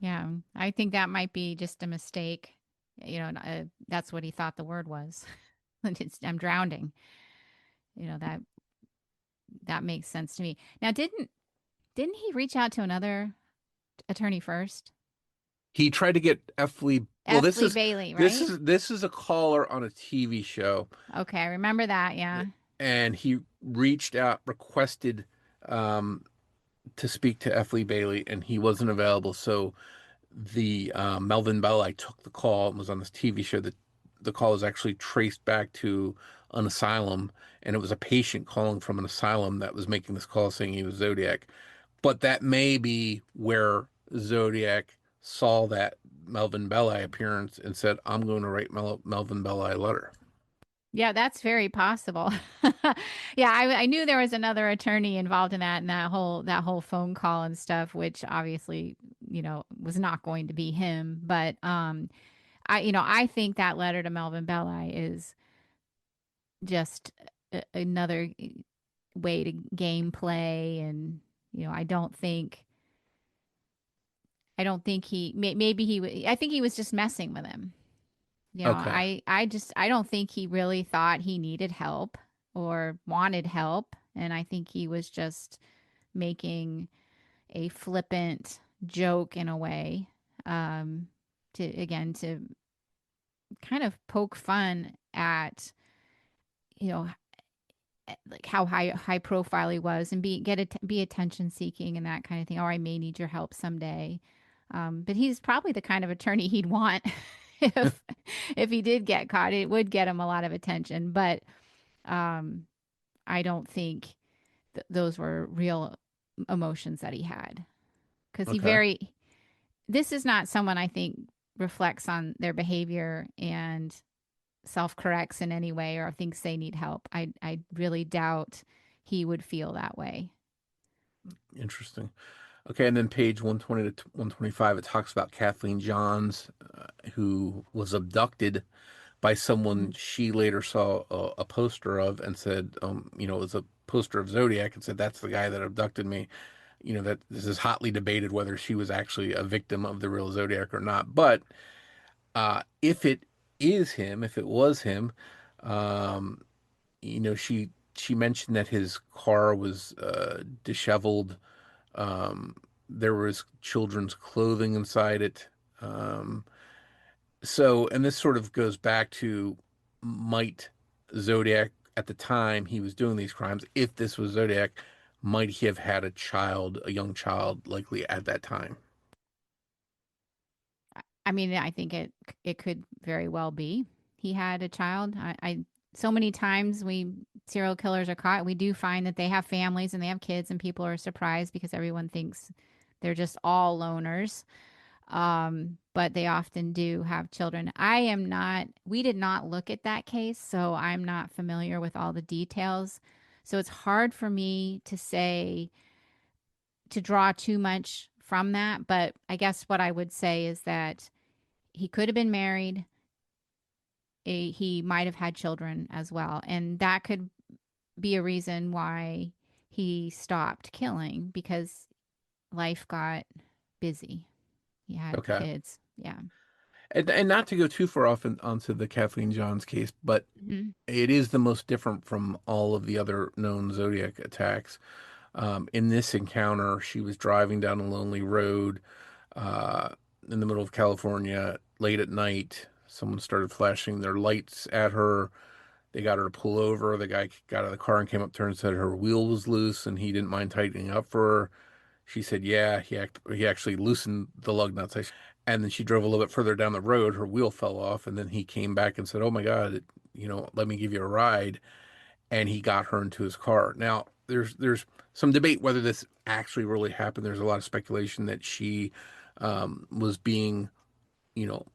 Yeah, I think that might be just a mistake. That's what he thought the word was. I'm drowning. That makes sense to me. Now, didn't he reach out to another attorney first? He tried to get F. Lee. Well, F. Lee Bailey, this right? is this is a caller on a TV show, Okay, I remember that. Yeah. and he reached out, requested um, to speak to F. Lee Bailey, and he wasn't available. So the Melvin Belli took the call and was on this TV show. That the call was actually traced back to an asylum, and it was a patient calling from an asylum that was making this call saying he was Zodiac. But that may be where Zodiac saw that Melvin Belli appearance and said, "I'm going to write Melvin Belli a letter." Yeah, that's very possible. Yeah, I knew there was another attorney involved in that whole phone call and stuff, which obviously, was not going to be him. But I think that letter to Melvin Belli is just another way to gameplay, and I don't think maybe I think he was just messing with him. Okay. I don't think he really thought he needed help or wanted help. And I think he was just making a flippant joke in a way, to kind of poke fun at, you know, like how high profile he was, and be attention seeking and that kind of thing. Or I may need your help someday. But he's probably the kind of attorney he'd want if if he did get caught. It would get him a lot of attention. But um, I don't think those were real emotions that he had, because Okay. this is not someone I think reflects on their behavior and self corrects in any way or thinks they need help. I really doubt he would feel that way. Interesting. Okay, and then page 120 to 125, it talks about Kathleen Johns, who was abducted by someone Mhm. she later saw a poster of and said, it was a poster of Zodiac and said, that's the guy that abducted me. That this is hotly debated whether she was actually a victim of the real Zodiac or not. But if it is him, if it was him, um, she mentioned that his car was disheveled. Um, there was children's clothing inside it. Um, and this sort of goes back to, might Zodiac, at the time he was doing these crimes, if this was Zodiac, might he have had a young child, likely at that time? I mean, I think it could very well be he had a child. So many times serial killers are caught. We do find that they have families and they have kids, and people are surprised because everyone thinks they're just all loners. But they often do have children. We did not look at that case, so I'm not familiar with all the details. So it's hard for me to draw too much from that. But I guess what I would say is that he could have been married. He might have had children as well. And that could be a reason why he stopped killing, because life got busy. He had Okay. kids. Yeah. And not to go too far off onto the Kathleen Johns case, but Mhm. it is the most different from all of the other known Zodiac attacks. In this encounter, she was driving down a lonely road uh, in the middle of California late at night. Someone started flashing their lights at her. They got her to pull over. The guy got out of the car and came up to her and said her wheel was loose and he didn't mind tightening up for her. She said, yeah, he actually loosened the lug nuts. And then she drove a little bit further down the road. Her wheel fell off. And then he came back and said, oh my God, let me give you a ride. And he got her into his car. Now, there's some debate whether this actually really happened. There's a lot of speculation that she was being, you know,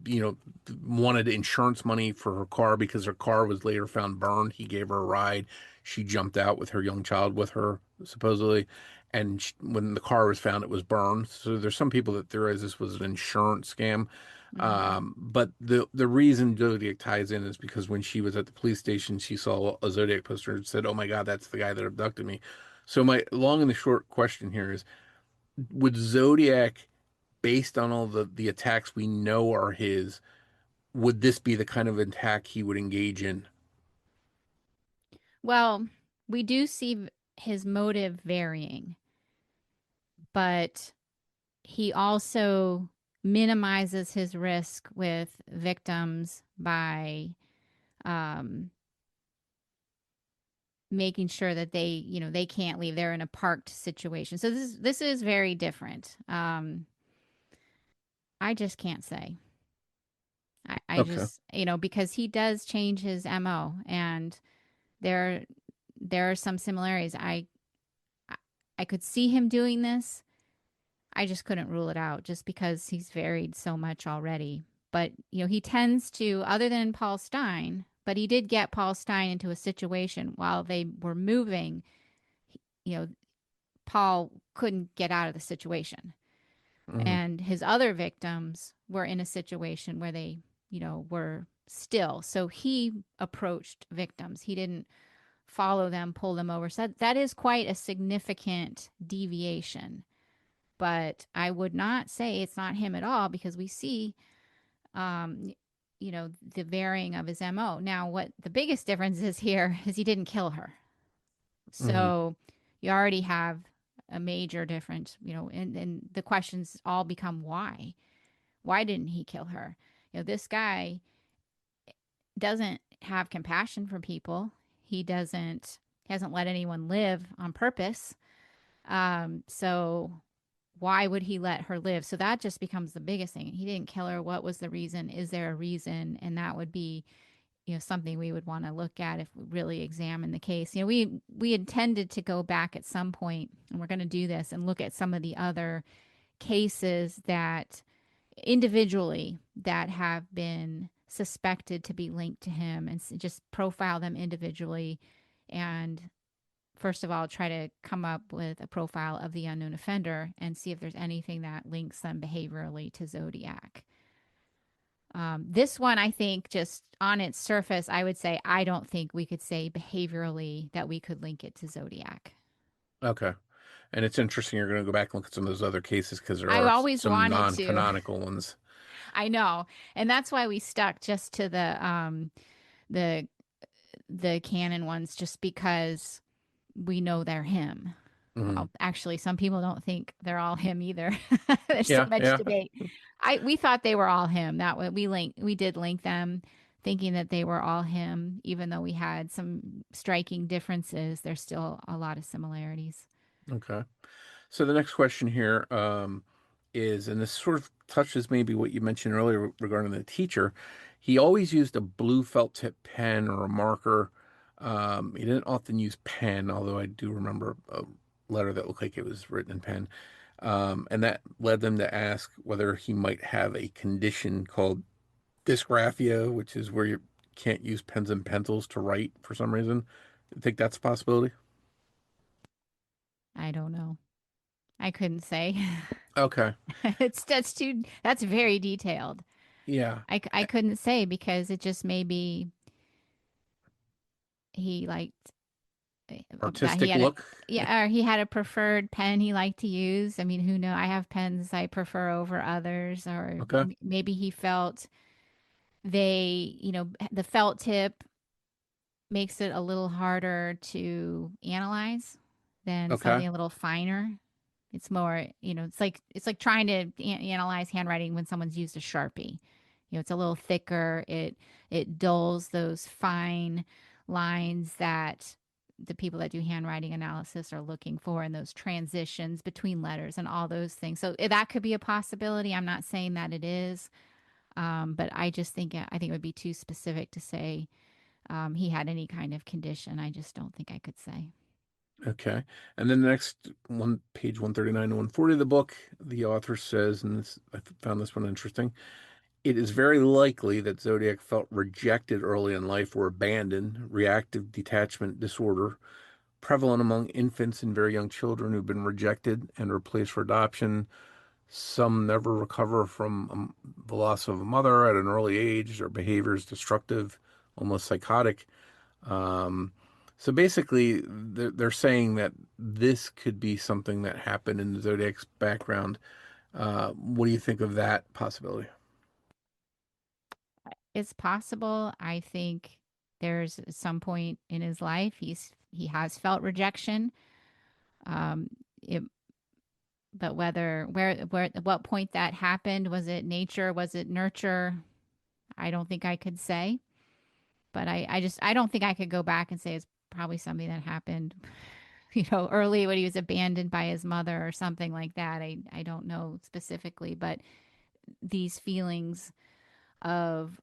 you know, wanted insurance money for her car because her car was later found burned. He gave her a ride. She jumped out with her young child with her, supposedly. And when the car was found, it was burned. So there's some people that theorize this was an insurance scam. Mm-hmm. But the reason Zodiac ties in is because when she was at the police station, she saw a Zodiac poster and said, "Oh my God, that's the guy that abducted me." So my long and the short question here is: would Zodiac, based on all the attacks we know are his, would this be the kind of attack he would engage in? Well, we do see his motive varying, but he also minimizes his risk with victims by um, making sure that they can't leave. They're in a parked situation. So this is very different. I just can't say. I Okay. just because he does change his MO, and there there are some similarities. I could see him doing this. I just couldn't rule it out just because he's varied so much already. But, he tends to, other than Paul Stein, but he did get Paul Stein into a situation while they were moving, you know, Paul couldn't get out of the situation. Hmm. And his other victims were in a situation where they, were still. So he approached victims. He didn't follow them, pull them over. So that is quite a significant deviation. But I would not say it's not him at all because we see, um, the varying of his MO. Now, what the biggest difference is here is he didn't kill her. Hmm. So you already have a major difference, and the questions all become why? Why didn't he kill her? This guy doesn't have compassion for people. He hasn't let anyone live on purpose. So why would he let her live? So that just becomes the biggest thing. He didn't kill her. What was the reason? Is there a reason? And that would be, something we would want to look at if we really examine the case. We intended to go back at some point, and we're going to do this and look at some of the other cases that individually that have been suspected to be linked to him and just profile them individually and first of all try to come up with a profile of the unknown offender and see if there's anything that links them behaviorally to Zodiac. This one, I think, just on its surface, I would say I don't think we could say behaviorally that we could link it to Zodiac. Okay. And it's interesting. You're going to go back and look at some of those other cases because there I are always some wanted to. non-canonical ones. I know, and that's why we stuck just to the the canon ones, just because we know they're him. Hmm. Well, actually, some people don't think they're all him either. There's so Yeah, much yeah. debate. We thought they were all him. That way we did link them, thinking that they were all him, even though we had some striking differences. There's still a lot of similarities. Okay. So the next question here is, and this sort of touches maybe what you mentioned earlier regarding the teacher. He always used a blue felt tip pen or a marker. He didn't often use pen, although I do remember a letter that looked like it was written in pen. And that led them to ask whether he might have a condition called dysgraphia, which is where you can't use pens and pencils to write for some reason. I think that's a possibility. I don't know. I couldn't say. Okay. That's very detailed. Yeah. I couldn't say because it just maybe he liked that he Artistic had a look. yeah, or he had a preferred pen he liked to use. I mean, who know? I have pens I prefer over others, or Okay. maybe he felt the felt tip makes it a little harder to analyze than Okay. something a little finer. It's more, it's like trying to analyze handwriting when someone's used a Sharpie. It's a little thicker. It dulls those fine lines that the people that do handwriting analysis are looking for, and those transitions between letters and all those things. So that could be a possibility. I'm not saying that it is, but I think it would be too specific to say he had any kind of condition. I just don't think I could say. Okay. And then the next one, page 139 to 140 of the book, the author says, and I found this one interesting, it is very likely that Zodiac felt rejected early in life or abandoned, reactive detachment disorder, prevalent among infants and very young children who've been rejected and replaced for adoption. Some never recover from the loss of a mother at an early age. Their behavior is destructive, almost psychotic. So basically, they're saying that this could be something that happened in the Zodiac's background. What do you think of that possibility? It's possible. I think there's some point in his life he has felt rejection. It, but where at what point that happened, was it nature, was it nurture? I don't think I could say. But I don't think I could go back and say it's probably something that happened, early when he was abandoned by his mother or something like that. I don't know specifically, but these feelings of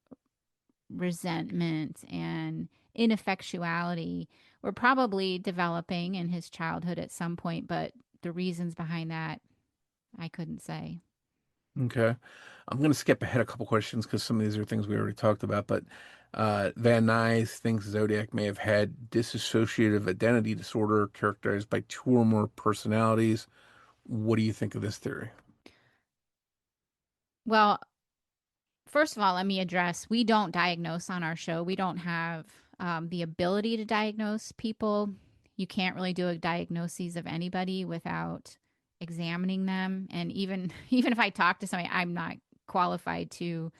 resentment and ineffectuality were probably developing in his childhood at some point, but the reasons behind that, I couldn't say. Okay. I'm going to skip ahead a couple questions because some of these are things we already talked about, but Van Nuys thinks Zodiac may have had dissociative identity disorder characterized by two or more personalities. What do you think of this theory? Well, first of all, let me address, we don't diagnose on our show. We don't have the ability to diagnose people. You can't really do a diagnosis of anybody without examining them. And even if I talk to somebody, I'm not qualified to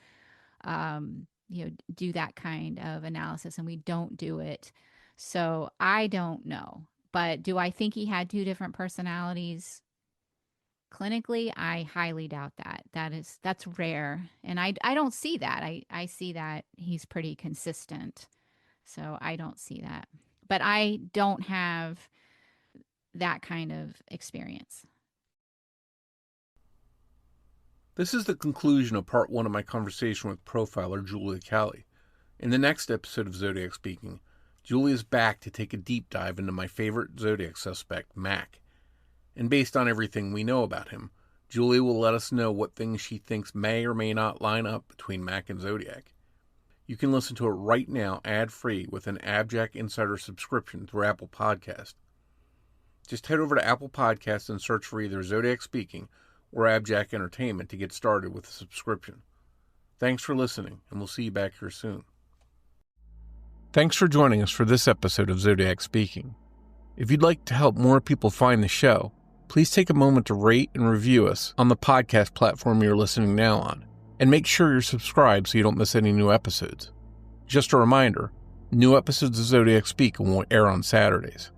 do that kind of analysis, and we don't do it. So I don't know. But do I think he had two different personalities? Clinically, I highly doubt that. That's rare. And I don't see that. I see that he's pretty consistent. So I don't see that. But I don't have that kind of experience. This is the conclusion of part one of my conversation with profiler Julia Cowley. In the next episode of Zodiac Speaking, Julie is back to take a deep dive into my favorite Zodiac suspect, Mac. And based on everything we know about him, Julie will let us know what things she thinks may or may not line up between Mac and Zodiac. You can listen to it right now ad-free with an AbJack Insider subscription through Apple Podcast. Just head over to Apple Podcasts and search for either Zodiac Speaking or AbJack Entertainment to get started with a subscription. Thanks for listening, and we'll see you back here soon. Thanks for joining us for this episode of Zodiac Speaking. If you'd like to help more people find the show, please take a moment to rate and review us on the podcast platform you're listening now on, and make sure you're subscribed so you don't miss any new episodes. Just a reminder, new episodes of Zodiac Speaking will air on Saturdays.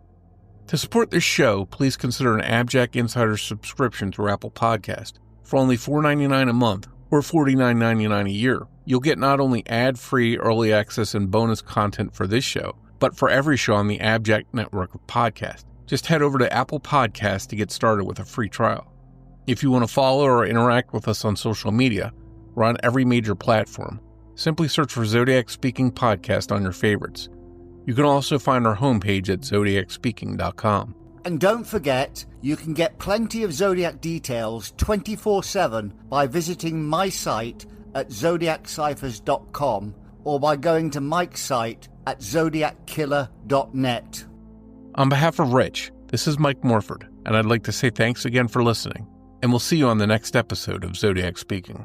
To support this show, please consider an AbJack Insider subscription through Apple Podcast. For only $4.99 a month or $49.99 a year, you'll get not only ad-free early access and bonus content for this show, but for every show on the AbJack network of podcasts. Just head over to Apple Podcasts to get started with a free trial. If you want to follow or interact with us on social media, we're on every major platform. Simply search for Zodiac Speaking Podcast on your favorites. You can also find our homepage at zodiacspeaking.com. And don't forget, you can get plenty of Zodiac details 24/7 by visiting my site at zodiacciphers.com or by going to Mike's site at zodiackiller.net. On behalf of Rich, this is Mike Morford, and I'd like to say thanks again for listening, and we'll see you on the next episode of Zodiac Speaking.